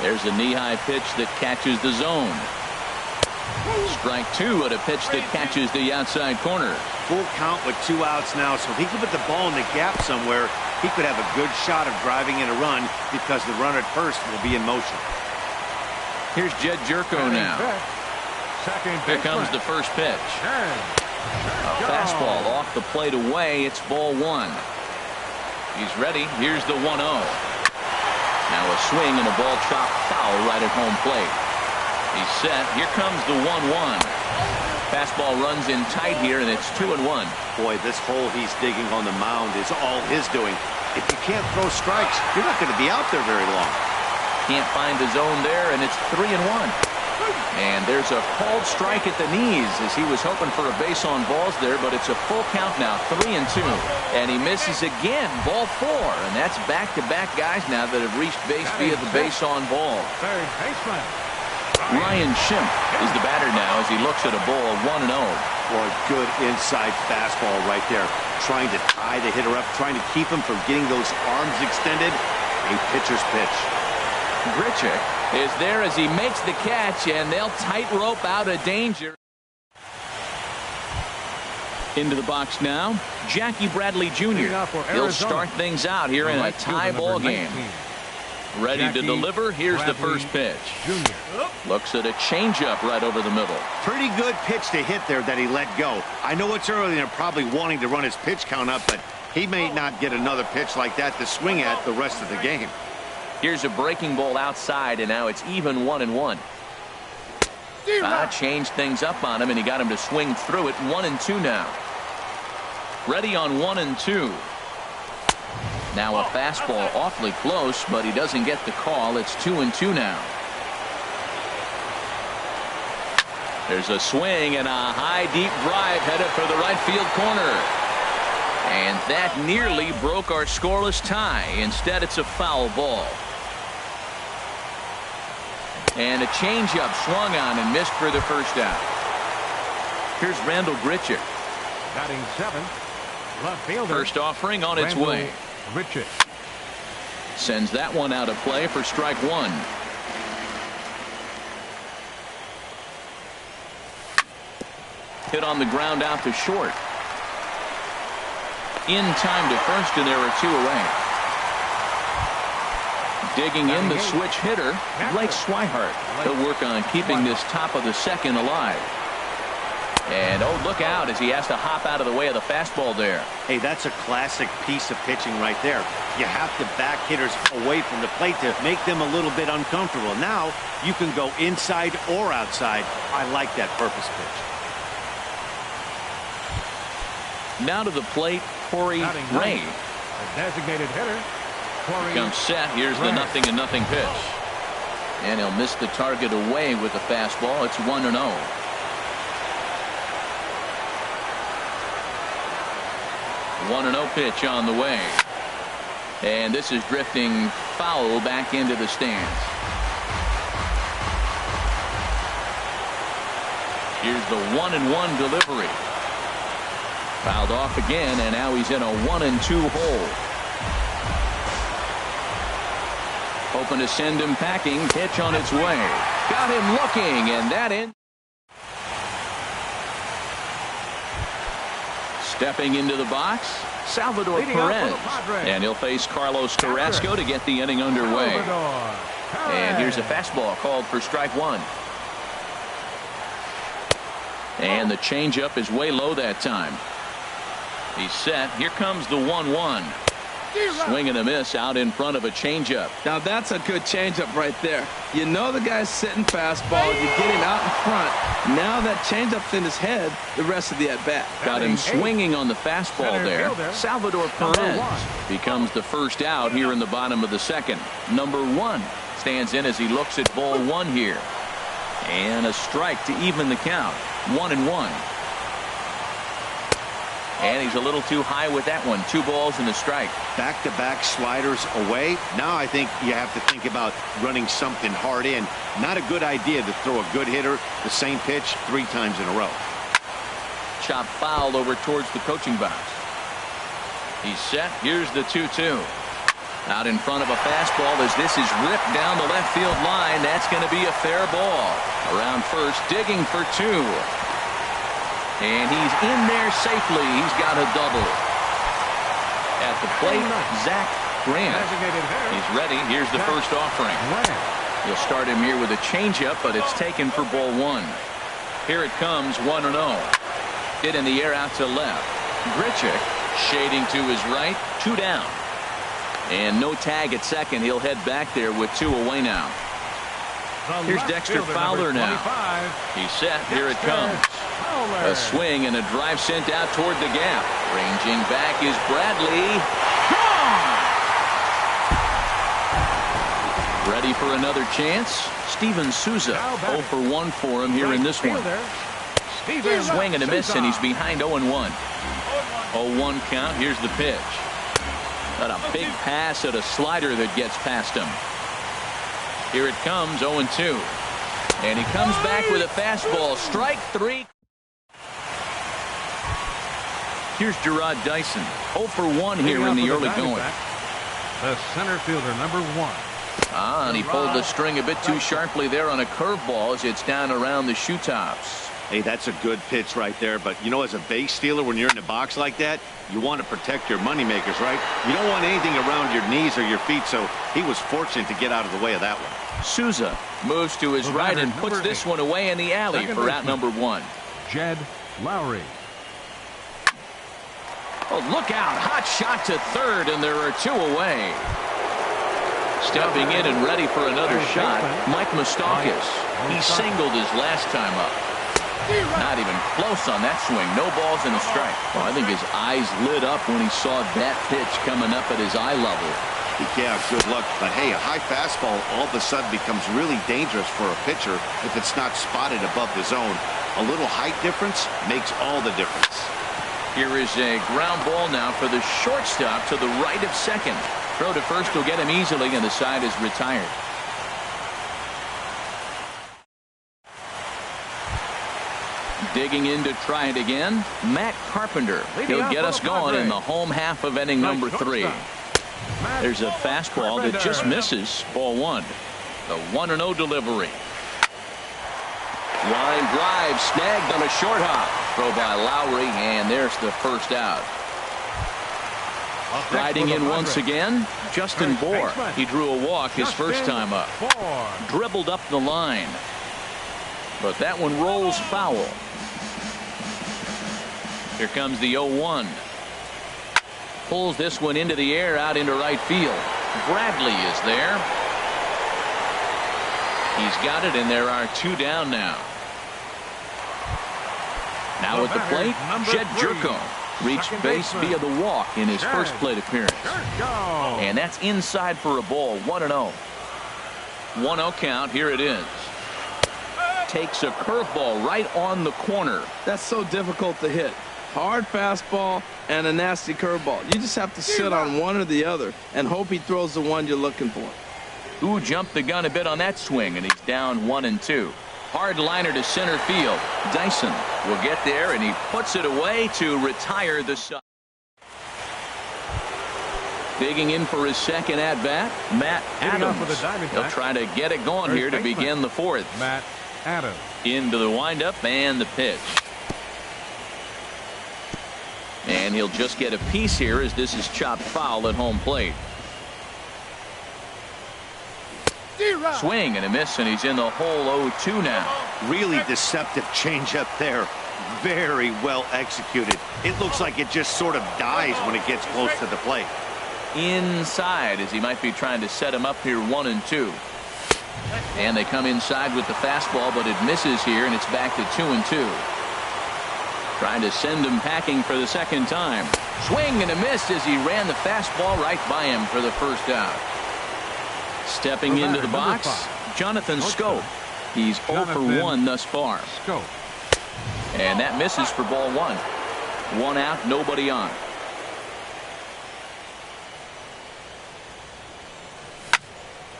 S1: There's a knee-high pitch that catches the zone. Strike two at a pitch that catches the outside corner.
S4: Full count with 2 outs now, so if he could put the ball in the gap somewhere, he could have a good shot of driving in a run because the runner at first will be in motion.
S1: Here's Jed Jerko now. Here comes the first pitch. A fastball off the plate away. It's ball one. He's ready. Here's the 1-0. Now a swing and a ball chopped foul right at home plate. He's set. Here comes the 1-1. Fastball runs in tight here, and it's 2-1.
S4: Boy, this hole he's digging on the mound is all his doing. If you can't throw strikes, you're not going to be out there very long.
S1: Can't find the zone there, and it's 3-1. And there's a called strike at the knees as he was hoping for a base on balls there, but it's a full count now, 3-2. And he misses again, ball 4. And that's back-to-back guys now that have reached base via the base on ball.
S2: Third baseman.
S1: Ryan Schimpf is the batter now as he looks at a ball 1-0.
S4: Boy, good inside fastball right there. Trying to tie the hitter up, trying to keep him from getting those arms extended. A pitcher's pitch.
S1: Grichuk is there as he makes the catch, and they'll tightrope out of danger. Into the box now, Jackie Bradley Jr. He'll start things out here in a tie ball game. Ready to deliver. Here's the first pitch. Looks at a changeup right over the middle.
S4: Pretty good pitch to hit there that he let go. I know it's early and they're probably wanting to run his pitch count up, but he may not get another pitch like that to swing at the rest of the game.
S1: Here's a breaking ball outside, and now it's even 1-1. Changed things up on him, and he got him to swing through it. 1-2 now. Ready on 1-2. Now a fastball awfully close, but he doesn't get the call. It's 2-2 now. There's a swing and a high deep drive headed for the right field corner. And that nearly broke our scoreless tie. Instead, it's a foul ball. And a changeup swung on and missed for the first out. Here's Randall Grichuk.
S2: Batting 7th, left fielder.
S1: First offering on its way.
S2: Grichuk
S1: sends that one out of play for strike one. Hit on the ground out to short. In time to first, and there are 2 away. Digging in the switch hitter, Blake Swihart. He'll work on keeping this top of the second alive. And oh, look out as he has to hop out of the way of the fastball there.
S4: Hey, that's a classic piece of pitching right there. You have to back hitters away from the plate to make them a little bit uncomfortable. Now you can go inside or outside. I like that purpose pitch.
S1: Now to the plate, Corey Ray.
S2: A designated hitter. Corey
S1: Comes set. Here's the 0-0 pitch. And he'll miss the target away with the fastball. It's 1-0. 1-0 pitch on the way. And this is drifting foul back into the stands. Here's the 1-1 delivery. Fouled off again, and now he's in a 1-2 hole. Hoping to send him packing. Pitch on its way. Got him looking, and that in. Stepping into the box, Salvador Perez. And he'll face Carlos Carrasco to get the inning underway. And here's a fastball called for strike one. And the changeup is way low that time. He's set. Here comes the 1-1. Swing and a miss out in front of a changeup.
S3: Now that's a good changeup right there. You know the guy's sitting fastball. You get him out in front. Now that changeup's in his head the rest of the at-bat.
S1: Got him swinging on the fastball there. Salvador Perez becomes the first out here in the bottom of the second. Number 1 stands in as he looks at ball 1 here. And a strike to even the count. 1-1. And he's a little too high with that one. 2 balls and a strike.
S4: Back-to-back sliders away. Now I think you have to think about running something hard in. Not a good idea to throw a good hitter the same pitch 3 times in a row.
S1: Chop foul over towards the coaching box. He's set. Here's the 2-2. Out in front of a fastball as this is ripped down the left field line. That's going to be a fair ball. Around first, digging for two. And he's in there safely. He's got a double. At the plate, Zach Grant. He's ready. Here's the first offering. He'll start him here with a changeup, but it's taken for ball one. Here it comes, 1-0. Hit in the air out to left. Grichuk shading to his right, 2 down. And no tag at second. He'll head back there with 2 away now. Here's Dexter Fowler now. He's set. Here it comes. A swing and a drive sent out toward the gap. Ranging back is Bradley. Gone! Ready for another chance. Steven Souza. 0 for 1 for him here in this one. Swing and a miss, and he's behind 0-1. 0-1 count. Here's the pitch. Got a big pass at a slider that gets past him. Here it comes, 0-2. And he comes back with a fastball. Strike 3. Here's Gerard Dyson. 0 for 1 here in the early going.
S2: The center fielder, number 1.
S1: And he pulled the string a bit too sharply there on a curveball as it's down around the shoe tops.
S4: Hey, that's a good pitch right there. But, you know, as a base stealer, when you're in the box like that, you want to protect your moneymakers, right? You don't want anything around your knees or your feet, so he was fortunate to get out of the way of that one.
S1: Souza moves to his right and puts this one away in the alley for out number 1.
S2: Jed Lowry.
S1: Oh, look out. Hot shot to third, and there are 2 away. Stepping in and ready for another shot, Mike Moustakas. He singled his last time up. Not even close on that swing. No balls and a strike. Well, I think his eyes lit up when he saw that pitch coming up at his eye level.
S4: Yeah, good luck. But, hey, a high fastball all of a sudden becomes really dangerous for a pitcher if it's not spotted above the zone. A little height difference makes all the difference.
S1: Here is a ground ball now for the shortstop to the right of second. Throw to first will get him easily, and the side is retired. Digging in to try it again, Matt Carpenter. He'll get us going in the home half of inning number 3. There's a fastball that just misses. Ball 1. The 1-0 delivery. Line drive snagged on a short hop. Throw by Lowry, and there's the first out. Riding in once again, Justin Bohr. He drew a walk his first time up. Dribbled up the line. But that one rolls foul. Here comes the 0-1. Pulls this one into the air out into right field. Bradley is there. He's got it, and there are 2 down now. Now at the plate, Jed Jerko reached base via the walk in his first plate appearance. And that's inside for a ball. 1-0. 1-0 count. Here it is. Takes a curveball right on the corner.
S3: That's so difficult to hit. Hard fastball and a nasty curveball. You just have to sit on one or the other and hope he throws the one you're looking for.
S1: Ooh, jumped the gun a bit on that swing, and he's down 1-2. Hard liner to center field. Dyson will get there, and he puts it away to retire the side. Digging in for his second at-bat, Matt Adams. He'll try to get it going here to begin the 4th.
S2: Matt Adams.
S1: Into the windup and the pitch. And he'll just get a piece here as this is chopped foul at home plate. Swing and a miss, and he's in the hole 0-2 now.
S4: Really deceptive changeup there. Very well executed. It looks like it just sort of dies when it gets close to the plate.
S1: Inside as he might be trying to set him up here 1-2. And they come inside with the fastball, but it misses here, and it's back to 2-2. Trying to send him packing for the second time. Swing and a miss as he ran the fastball right by him for the first out. Stepping into the box, Jonathan Scope. He's 0 for 1 thus far. And that misses for ball 1. 1 out, nobody on.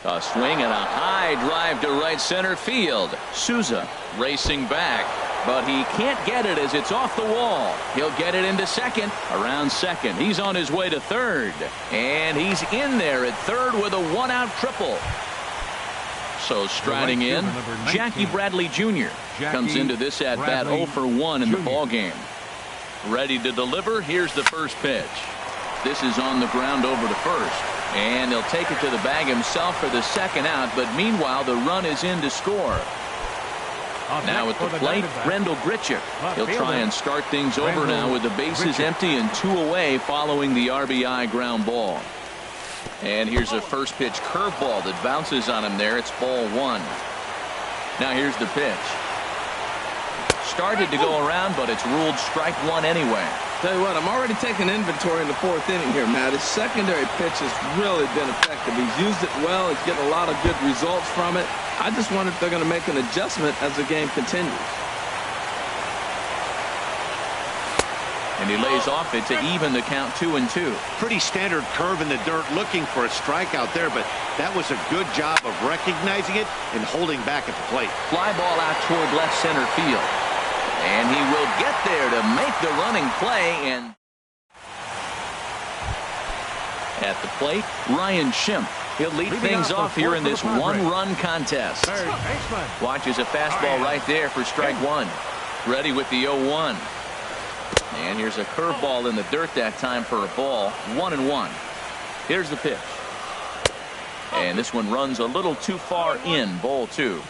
S1: A swing and a high drive to right center field. Souza racing back. but he can't get it as it's off the wall. He'll get it into second. Around second. He's on his way to third. And he's in there at third with a one-out triple. So striding in, Jackie Bradley Jr. comes into this at-bat 0 for 1 in the ballgame. Ready to deliver. Here's the first pitch. This is on the ground over to first. And he'll take it to the bag himself for the second out. But meanwhile, the run is in to score. Now at the plate, Rendell Grichuk. He'll try and start things over now with the bases empty and 2 away following the RBI ground ball. And here's a first pitch curveball that bounces on him there. It's ball 1. Now here's the pitch. Started to go around, but it's ruled strike 1 anyway.
S3: Tell you what, I'm already taking inventory in the 4th inning here, Matt. His secondary pitch has really been effective. He's used it well. He's getting a lot of good results from it. I just wonder if they're going to make an adjustment as the game continues.
S1: And he lays off it to even the count 2-2.
S4: Pretty standard curve in the dirt, looking for a strikeout there, but that was a good job of recognizing it and holding back at the plate.
S1: Fly ball out toward left center field. And he will get there to make the running play. And at the plate, Ryan Schimpf. He'll lead things off here in this one-run contest. Watches a fastball right there for strike 1. Ready with the 0-1. And here's a curveball in the dirt that time for a ball. 1-1. Here's the pitch. And this one runs a little too far in. Ball 2.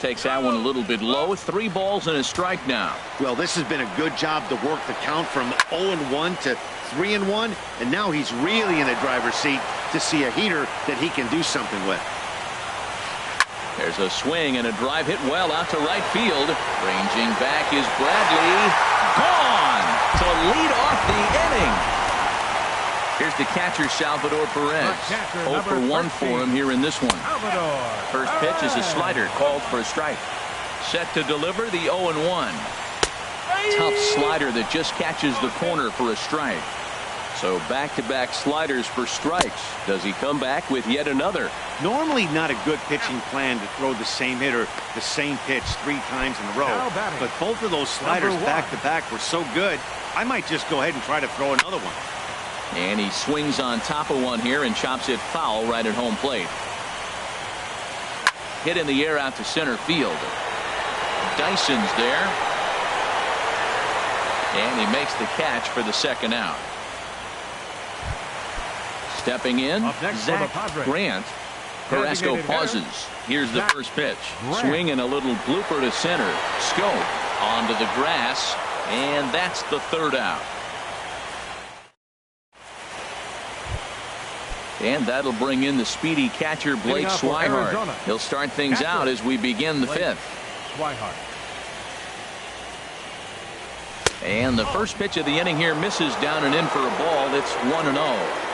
S1: Takes that one a little bit low. 3 balls and a strike now.
S4: Well, this has been a good job to work the count from 0-1 to 3-1. And now he's really in the driver's seat to see a heater that he can do something with.
S1: There's a swing and a drive hit well out to right field. Ranging back is Bradley. Gone to lead off the inning. Here's the catcher, Salvador Perez. 0 for 1 for him here in this one. First pitch is a slider called for a strike. Set to deliver the 0-1. Tough slider that just catches the corner for a strike. So back-to-back sliders for strikes. Does he come back with yet another?
S4: Normally not a good pitching plan to throw the same hitter the same pitch 3 times in a row. But both of those sliders back-to-back were so good, I might just go ahead and try to throw another one.
S1: And he swings on top of one here and chops it foul right at home plate. Hit in the air out to center field. Dyson's there. And he makes the catch for the second out. Stepping in, Zach Grant. Carrasco pauses. Here's the first pitch. Swing and a little blooper to center. Scope onto the grass. And that's the third out. And that'll bring in the speedy catcher, Blake Swihart. He'll start things out as we begin the 5th. And the first pitch of the inning here misses down and in for a ball. It's 1-0.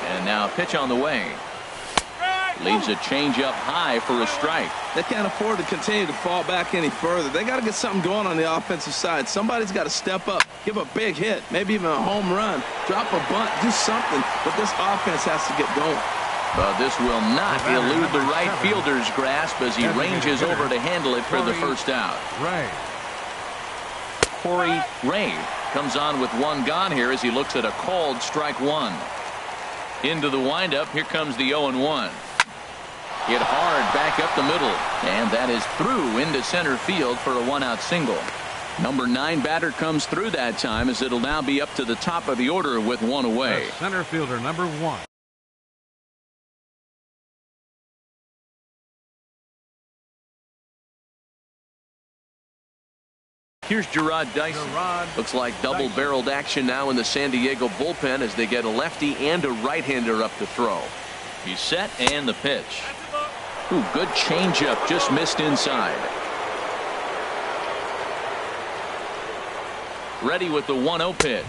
S1: And now a pitch on the way. Leaves a changeup high for a strike.
S3: They can't afford to continue to fall back any further. They got to get something going on the offensive side. Somebody's got to step up, give a big hit, maybe even a home run, drop a bunt, do something. But this offense has to get going.
S1: But this will not elude the right fielder's grasp as he ranges over to handle it for the first out. Corey Ray comes on with 1 gone here as he looks at a called strike 1. Into the windup. Here comes the 0-1. Hit hard back up the middle. And that is through into center field for a 1-out single. Number 9 batter comes through that time as it'll now be up to the top of the order with 1 away.
S2: The center fielder, number 1.
S1: Here's Gerard Dyson. Looks like double-barreled action now in the San Diego bullpen as they get a lefty and a right-hander up to throw. He's set and the pitch. Ooh, good changeup, just missed inside. Ready with the 1-0 pitch.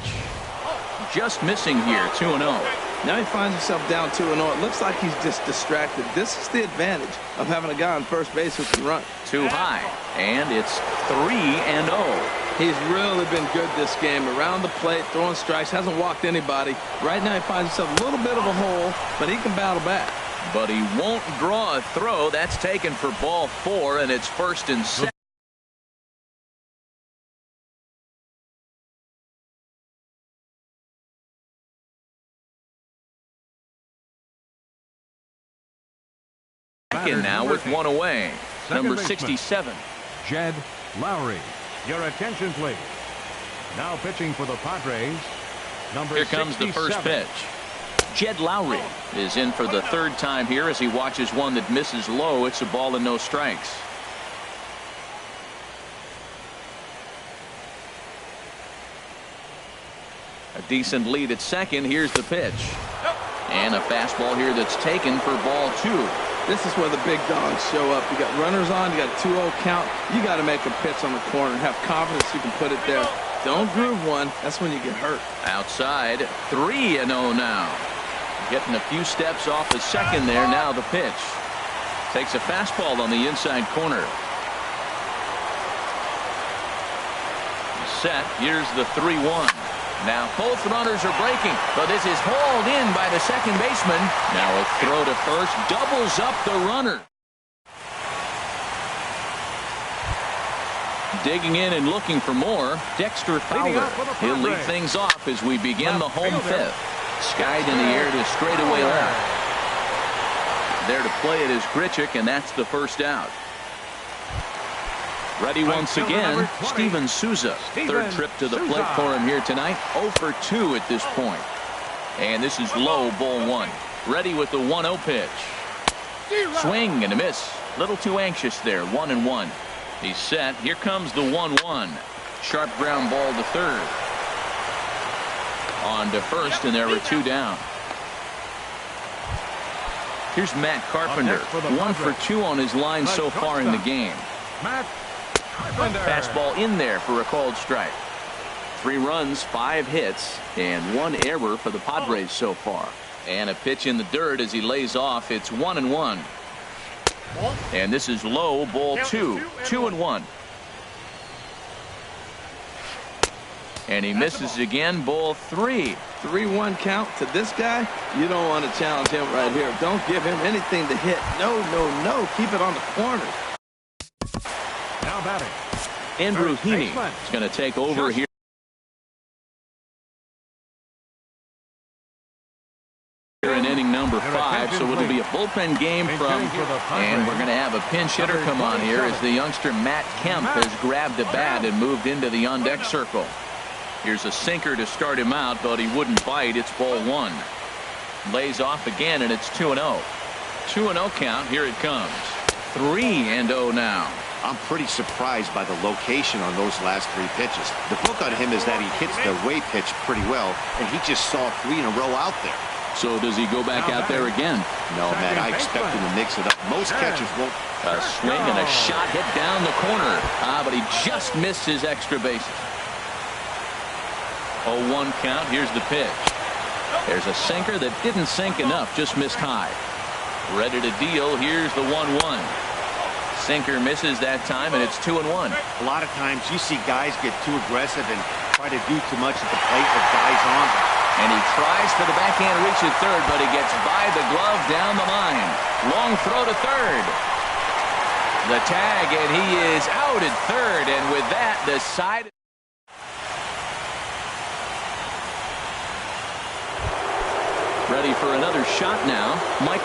S1: Just missing here, 2-0.
S3: Now he finds himself down 2-0. It looks like he's just distracted. This is the advantage of having a guy on first base who can run.
S1: Too high, and it's 3-0.
S3: He's really been good this game. Around the plate, throwing strikes, hasn't walked anybody. Right now he finds himself a little bit of a hole, but he can battle back.
S1: But he won't draw a throw. That's taken for ball 4, and it's 1st and 7. Second now with 1 away. Number 67.
S2: Jed Lowry. Your attention, please. Now pitching for the Padres. Number
S1: Here comes
S2: 67.
S1: the first pitch. Jed Lowry is in for the 3rd time here as he watches one that misses low. It's a ball and no strikes. A decent lead at second. Here's the pitch. And a fastball here that's taken for ball 2.
S3: This is where the big dogs show up. You got runners on, you got a 2-0 count. You got to make a pitch on the corner and have confidence you can put it there. Don't groove one. That's when you get hurt.
S1: Outside, 3-0 now. Getting a few steps off the second there. Now the pitch. Takes a fastball on the inside corner. Set. Here's the 3-1. Now both runners are breaking, but this is hauled in by the second baseman. Now a throw to first doubles up the runner. Digging in and looking for more, Dexter Fowler. He'll lead things off as we begin the home 5th. Skied in the air to straightaway left. There to play it is Grichuk, and that's the first out. Ready once again, Steven Souza. 3rd trip to the plate for him here tonight. 0 for 2 at this point. And this is low, ball 1. Ready with the 1-0 pitch. Swing and a miss. Little too anxious there. 1-1. He's set. Here comes the 1-1. Sharp ground ball to third. On to first, and there were 2 down. Here's Matt Carpenter. 1 for 2 on his line so far in the game. Fastball in there for a called strike. 3 runs, 5 hits, and 1 error for the Padres so far. And a pitch in the dirt as he lays off. It's 1-1. And this is low, ball 2. 2-1. And he misses again, ball 3.
S3: 3-1 count to this guy. You don't want to challenge him right here. Don't give him anything to hit. No, no, no. Keep it on the corner.
S2: Now batting.
S1: Andrew Heaney is going to take over here. In inning number 5, so it'll be a bullpen game and we're going to have a pinch hitter come on here as the youngster Matt Kemp has grabbed a bat and moved into the on-deck circle. Here's a sinker to start him out, but he wouldn't bite. It's ball 1. Lays off again, and it's 2-0. 2-0 count. Here it comes. 3-0 now.
S6: I'm pretty surprised by the location on those last 3 pitches. The book on him is that he hits the way pitch pretty well, and he just saw 3 in a row out there.
S1: So does he go back out there again?
S6: No, man, I expect him to mix it up. Most catchers won't.
S1: A swing and a shot hit down the corner. But he just missed his extra bases. 0-1 count. Here's the pitch. There's a sinker that didn't sink enough, just missed high. Ready to deal. Here's the 1-1. Sinker misses that time, and it's 2-1.
S4: A lot of times you see guys get too aggressive and try to do too much at the plate with guys on them.
S1: And he tries for the backhand reach at third, but he gets by the glove down the line. Long throw to third. The tag, and he is out at third, and with that, the side. Ready for another shot now. Mike.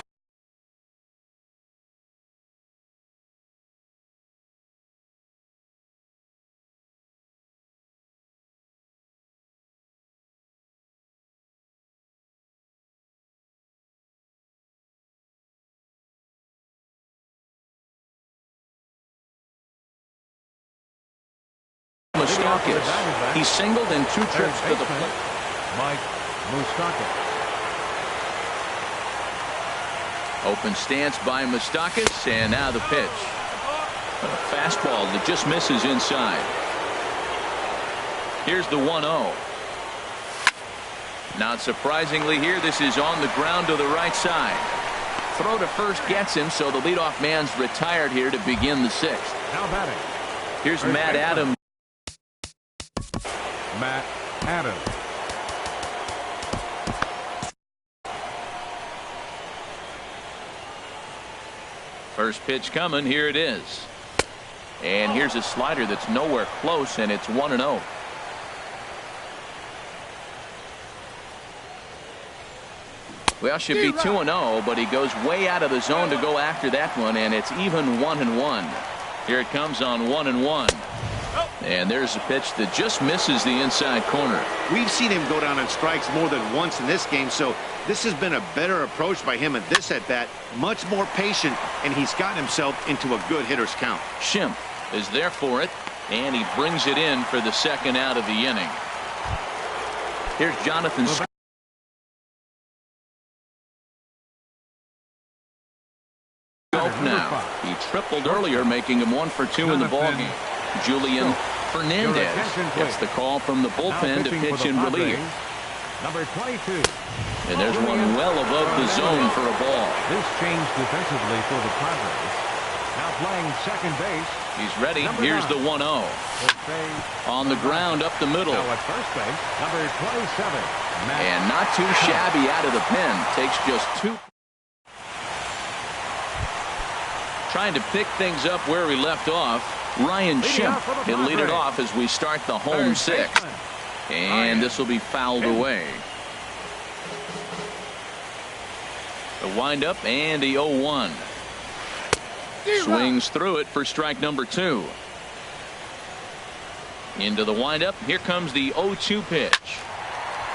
S1: Moustakas. He singled in 2 trips to the plate.
S2: Mike Moustakas.
S1: Open stance by Moustakas, and now the pitch. A fastball that just misses inside. Here's the 1-0. Not surprisingly here, this is on the ground to the right side. Throw to first gets him, so the leadoff man's retired here to begin the 6th.
S2: Now batting.
S1: Here's Matt Adams.
S2: Matt Adams.
S1: First pitch coming. Here it is. And here's a slider that's nowhere close, and it's 1-0. Well, should be 2-0, but he goes way out of the zone to go after that one, and it's even 1-1. Here it comes on 1-1. And there's a pitch that just misses the inside corner.
S6: We've seen him go down on strikes more than once in this game, so this has been a better approach by him at this at-bat. Much more patient, and he's gotten himself into a good hitter's count.
S1: Schimpf is there for it, and he brings it in for the second out of the inning. Here's Jonathan now. He tripled earlier, making him 1 for 2 in the ballgame. Julian Fernandez gets the call from the bullpen to pitch in relief.
S2: Number 22.
S1: And there's one well above the zone for a ball.
S2: This changed defensively for the Padres. Now playing second base.
S1: He's ready. Here's the 1-0. On the ground up the middle.
S2: Now at first base, number 27.
S1: And not too shabby out of the pen. Takes just 2. Trying to pick things up where we left off. Ryan Schimpf. He'll lead it off as we start the home sixth. And this will be fouled away. The windup and the 0-1. Swings through it for strike number 2. Into the windup. Here comes the 0-2 pitch.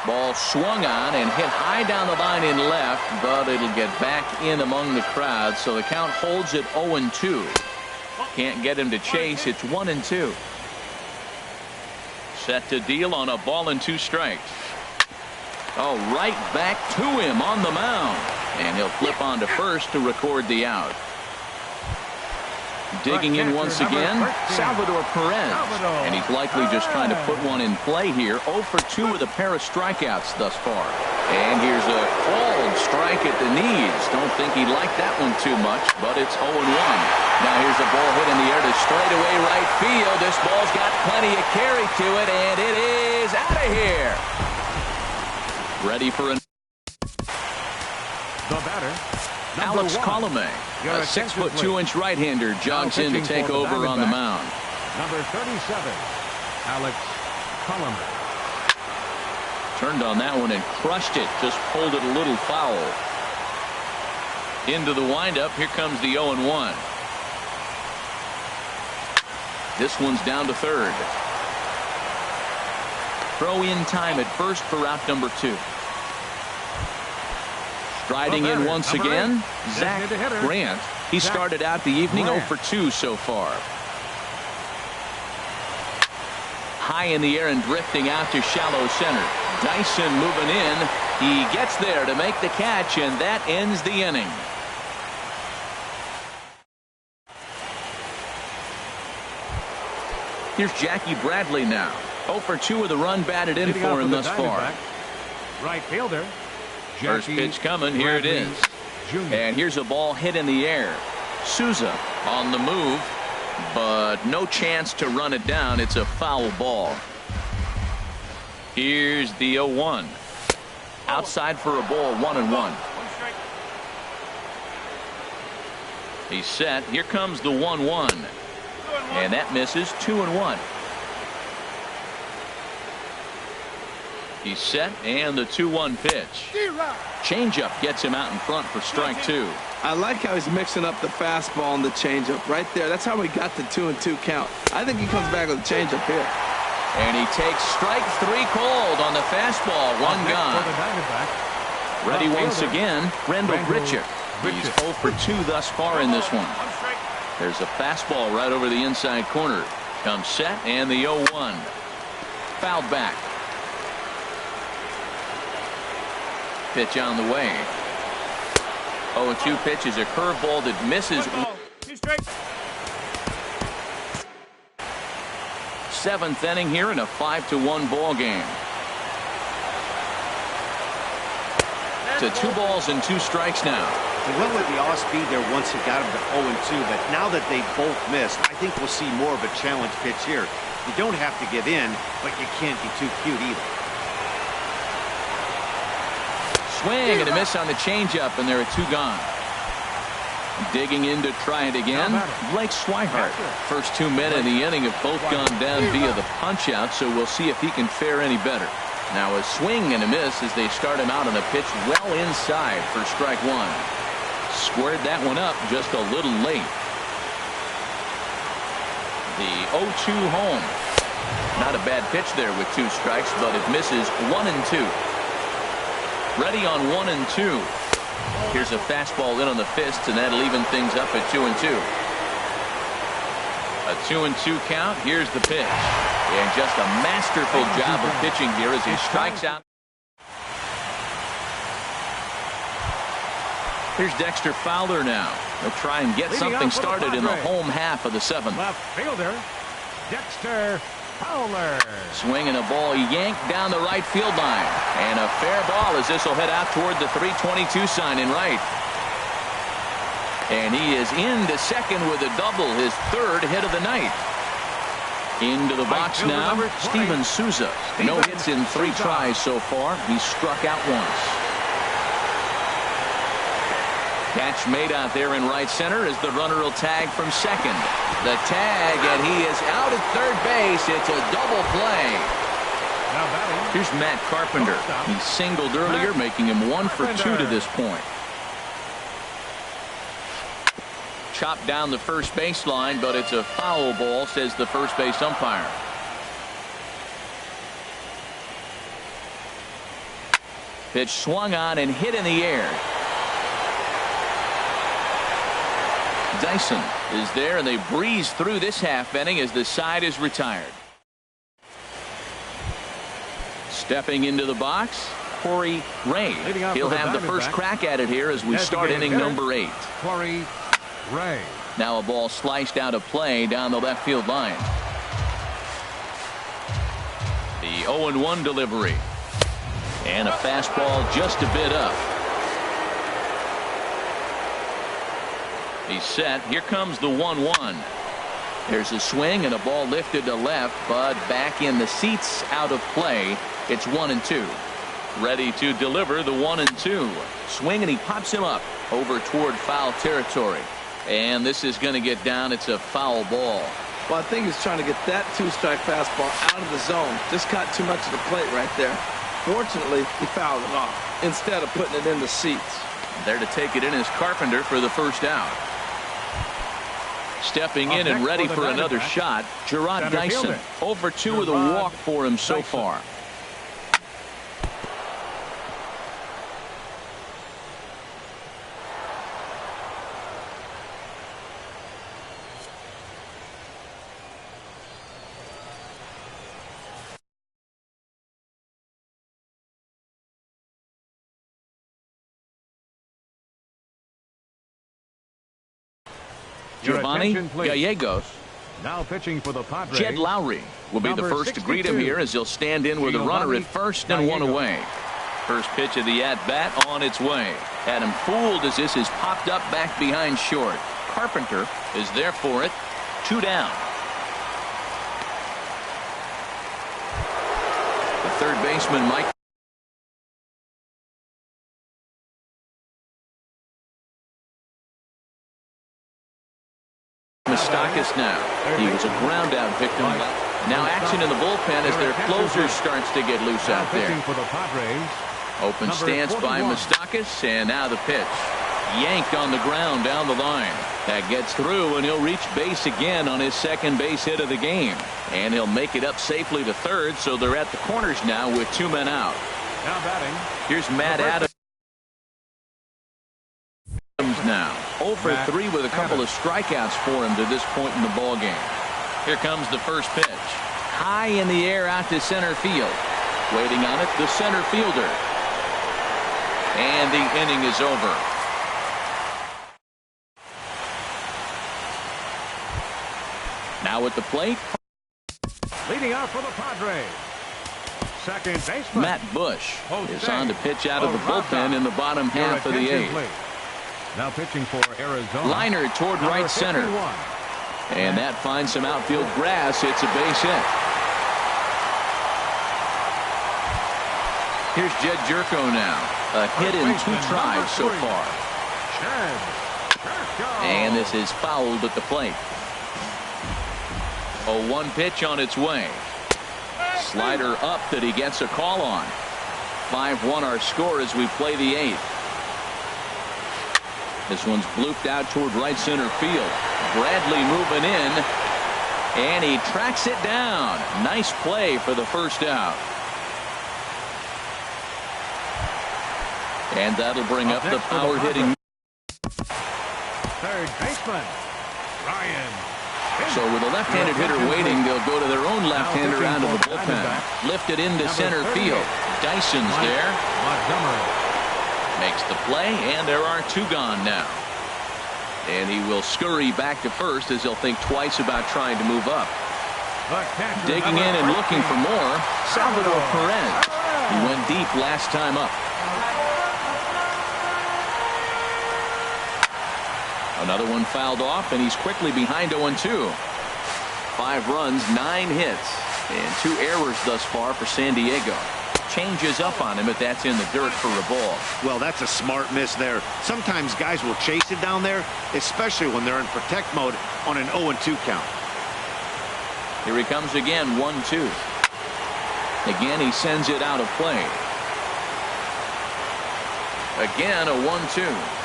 S1: Ball swung on and hit high down the line in left, but it'll get back in among the crowd, so the count holds at 0-2. Can't get him to chase. It's 1-2. Set to deal on a ball and 2 strikes. Oh, right back to him on the mound, and he'll flip on to first to record the out. Digging in once again, Salvador Perez. And he's likely just trying to put one in play here. 0 for 2 with a pair of strikeouts thus far. And here's a called strike at the knees. Don't think he liked that one too much, but it's 0-1. Now here's a ball hit in the air to straightaway right field. This ball's got plenty of carry to it, and it is out of here. Ready for the batter. Alex Colomé, a 6'2" right-hander, jogs in to take over on the mound.
S2: Number 37, Alex Colomé.
S1: Turned on that one and crushed it. Just pulled it a little foul. Into the windup. Here comes the 0-1. This one's down to third. Throw in time at first for out number 2. Striding in once again, Zach Grant. He started out the evening 0 for 2 so far. High in the air and drifting out to shallow center. Dyson moving in. He gets there to make the catch, and that ends the inning. Here's Jackie Bradley now. 0 for 2 with a run batted in for him thus far.
S2: Right fielder.
S1: First pitch coming. Here it is. And here's a ball hit in the air. Souza on the move, but no chance to run it down. It's a foul ball. Here's the 0-1. Outside for a ball, 1-1. He's set. Here comes the 1-1. And that misses. 2-1. He's set, and the 2-1 pitch. Changeup gets him out in front for strike 2.
S3: I like how he's mixing up the fastball and the changeup right there. That's how we got the 2-2 count. I think he comes back with a changeup here.
S1: And he takes strike 3 called on the fastball. 1 gone. Ready once again, Randall Grichuk. He's 0 for 2 thus far in this one. There's a fastball right over the inside corner. Comes set, and the 0-1. Fouled back. Pitch on the way. 0-2 pitch is a curveball that misses. 7th inning here in a 5-1 ball game. To 2 balls and 2 strikes now.
S6: He went with the off-speed there once he got him to 0-2, but now that they both missed, I think we'll see more of a challenge pitch here. You don't have to give in, but you can't be too cute either.
S1: Swing and a miss on the changeup, and there are 2 gone. Digging in to try it again, Blake Swihart. First 2 men in the inning have both gone down via the punch-out, so we'll see if he can fare any better. Now a swing and a miss as they start him out on a pitch well inside for strike one. Squared that one up just a little late. The 0-2 home. Not a bad pitch there with 2 strikes, but it misses 1-2. Ready on 1-2. Here's a fastball in on the fists, and that'll even things up at 2-2. A 2-2 count. Here's the pitch. And just a masterful job of pitching here as he strikes out. Here's Dexter Fowler now. They'll try and get something started in the home half of the 7th.
S2: Left fielder, Dexter Fowler.
S1: Swinging a ball yanked down the right field line. And a fair ball as this will head out toward the 322 sign in right. And he is into second with a double, his 3rd hit of the night. Into the box now, Steven Souza. No hits in 3 tries so far. He struck out once. Catch made out there in right center as the runner will tag from second. The tag, and he is out at third base. It's a double play. Here's Matt Carpenter. He singled earlier, making him 1 for 2 to this point. Chopped down the first baseline, but it's a foul ball, says the first base umpire. Pitch swung on and hit in the air. Dyson is there, and they breeze through this half inning as the side is retired. Stepping into the box, Corey Ray. He'll have the first crack at it here as we start inning number 8.
S2: Corey Ray.
S1: Now a ball sliced out of play down the left field line. The 0-1 delivery. And a fastball just a bit up. He's set. Here comes the 1-1. There's a swing and a ball lifted to left, but back in the seats, out of play. It's 1-2. Ready to deliver the 1-2. Swing, and he pops him up over toward foul territory. And this is going to get down. It's a foul ball.
S3: Well, I think he's trying to get that 2-strike fastball out of the zone. Just caught too much of the plate right there. Fortunately, he fouled it off instead of putting it in the seats.
S1: There to take it in is Carpenter for the first out. Stepping in and ready for another shot, Gerard Dyson. 0 for 2 with a walk for him so far. Giovanni Gallegos.
S2: Now pitching for the Padres.
S1: Jed Lowry will be the first to greet him here as he'll stand in with a runner at first and 1 away. First pitch of the at-bat on its way. Had him fooled as this is popped up back behind short. Carpenter is there for it. 2 down. The third baseman, Mike Moustakas now. He was a ground out victim. Now action in the bullpen as their closer starts to get loose out there. Open stance by Moustakas, and now the pitch. Yanked on the ground down the line. That gets through, and he'll reach base again on his second base hit of the game. And he'll make it up safely to third, so they're at the corners now with 2 men out.
S2: Now batting.
S1: Here's Matt Adams now. 0 for 3 with a couple of strikeouts for him to this point in the ball game. Here comes the first pitch. High in the air out to center field. Waiting on it, the center fielder. And the inning is over. Now at the plate.
S2: Leading out for the Padres. Second baseman
S1: Matt Bush is on to pitch out of the bullpen in the bottom half of the 8th.
S2: Now pitching for Arizona.
S1: Liner toward right center. And that finds some outfield grass. It's a base hit. Here's Jed Jerko now. A hit in 2 tries so far. And this is fouled at the plate. 0-1 pitch on its way. Slider up that he gets a call on. 5-1 our score as we play the 8th. This one's blooped out toward right center field. Bradley moving in, and he tracks it down. Nice play for the first out. And that'll bring up the power hitting.
S2: Third baseman, Ryan.
S1: So with a left-handed hitter waiting, they'll go to their own left-hander out of the bullpen. Lifted into center field. Dyson's there.
S2: Montgomery
S1: Makes the play, and there are 2 gone now. And he will scurry back to first as he'll think twice about trying to move up. Digging in and looking for more, Salvador Perez. He went deep last time up. Another one fouled off, and he's quickly behind 0-2. 5 runs, 9 hits, and 2 errors thus far for San Diego. Changes up on him if that's in the dirt for a ball.
S6: Well, that's a smart miss there. Sometimes guys will chase it down there, especially when they're in protect mode on an 0-2 count.
S1: Here he comes again, 1-2. Again, he sends it out of play. Again, a 1-2.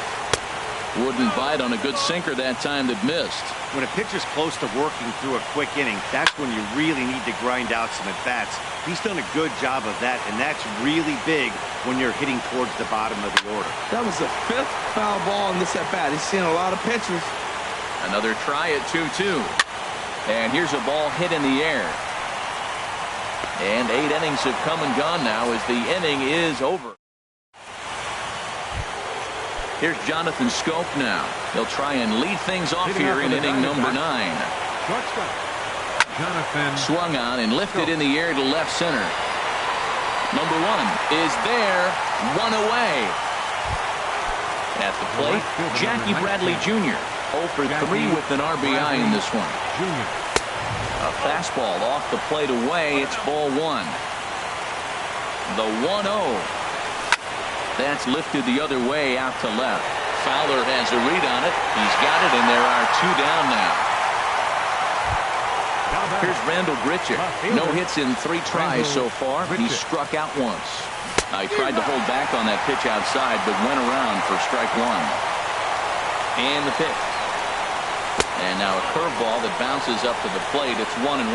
S1: Wouldn't bite on a good sinker that time that missed.
S6: When a pitcher's close to working through a quick inning, that's when you really need to grind out some at-bats. He's done a good job of that, and that's really big when you're hitting towards the bottom of the order.
S3: That was the 5th foul ball in this at-bat. He's seen a lot of pitchers.
S1: Another try at 2-2. And here's a ball hit in the air. And 8 innings have come and gone now as the inning is over. Here's Jonathan Scope now. He'll try and lead things off here in inning number 9.
S2: Shortstop Jonathan
S1: Swung on and lifted in the air to left center. Number 1 is there. 1 away. At the plate, Jackie Bradley Jr. 0 for 3 with an RBI in this one. A fastball off the plate away. It's ball 1. The 1-0. That's lifted the other way out to left. Fowler has a read on it. He's got it, and there are 2 down now. Here's Randall Grichuk. No hits in 3 tries so far. He struck out once. He tried to hold back on that pitch outside, but went around for strike 1. And the pitch. And now a curveball that bounces up to the plate. It's 1-1.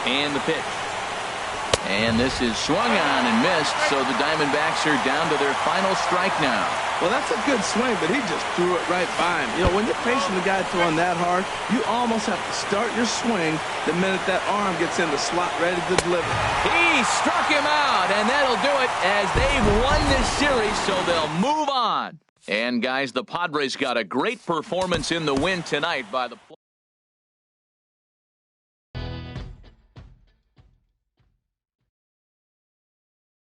S1: And the pitch. And this is swung on and missed, so the Diamondbacks are down to their final strike now.
S3: Well, that's a good swing, but he just threw it right by him. You know, when you're facing the guy throwing that hard, you almost have to start your swing the minute that arm gets in the slot ready to deliver.
S1: He struck him out, and that'll do it as they've won this series, so they'll move on. And, guys, the Padres got a great performance in the win tonight by the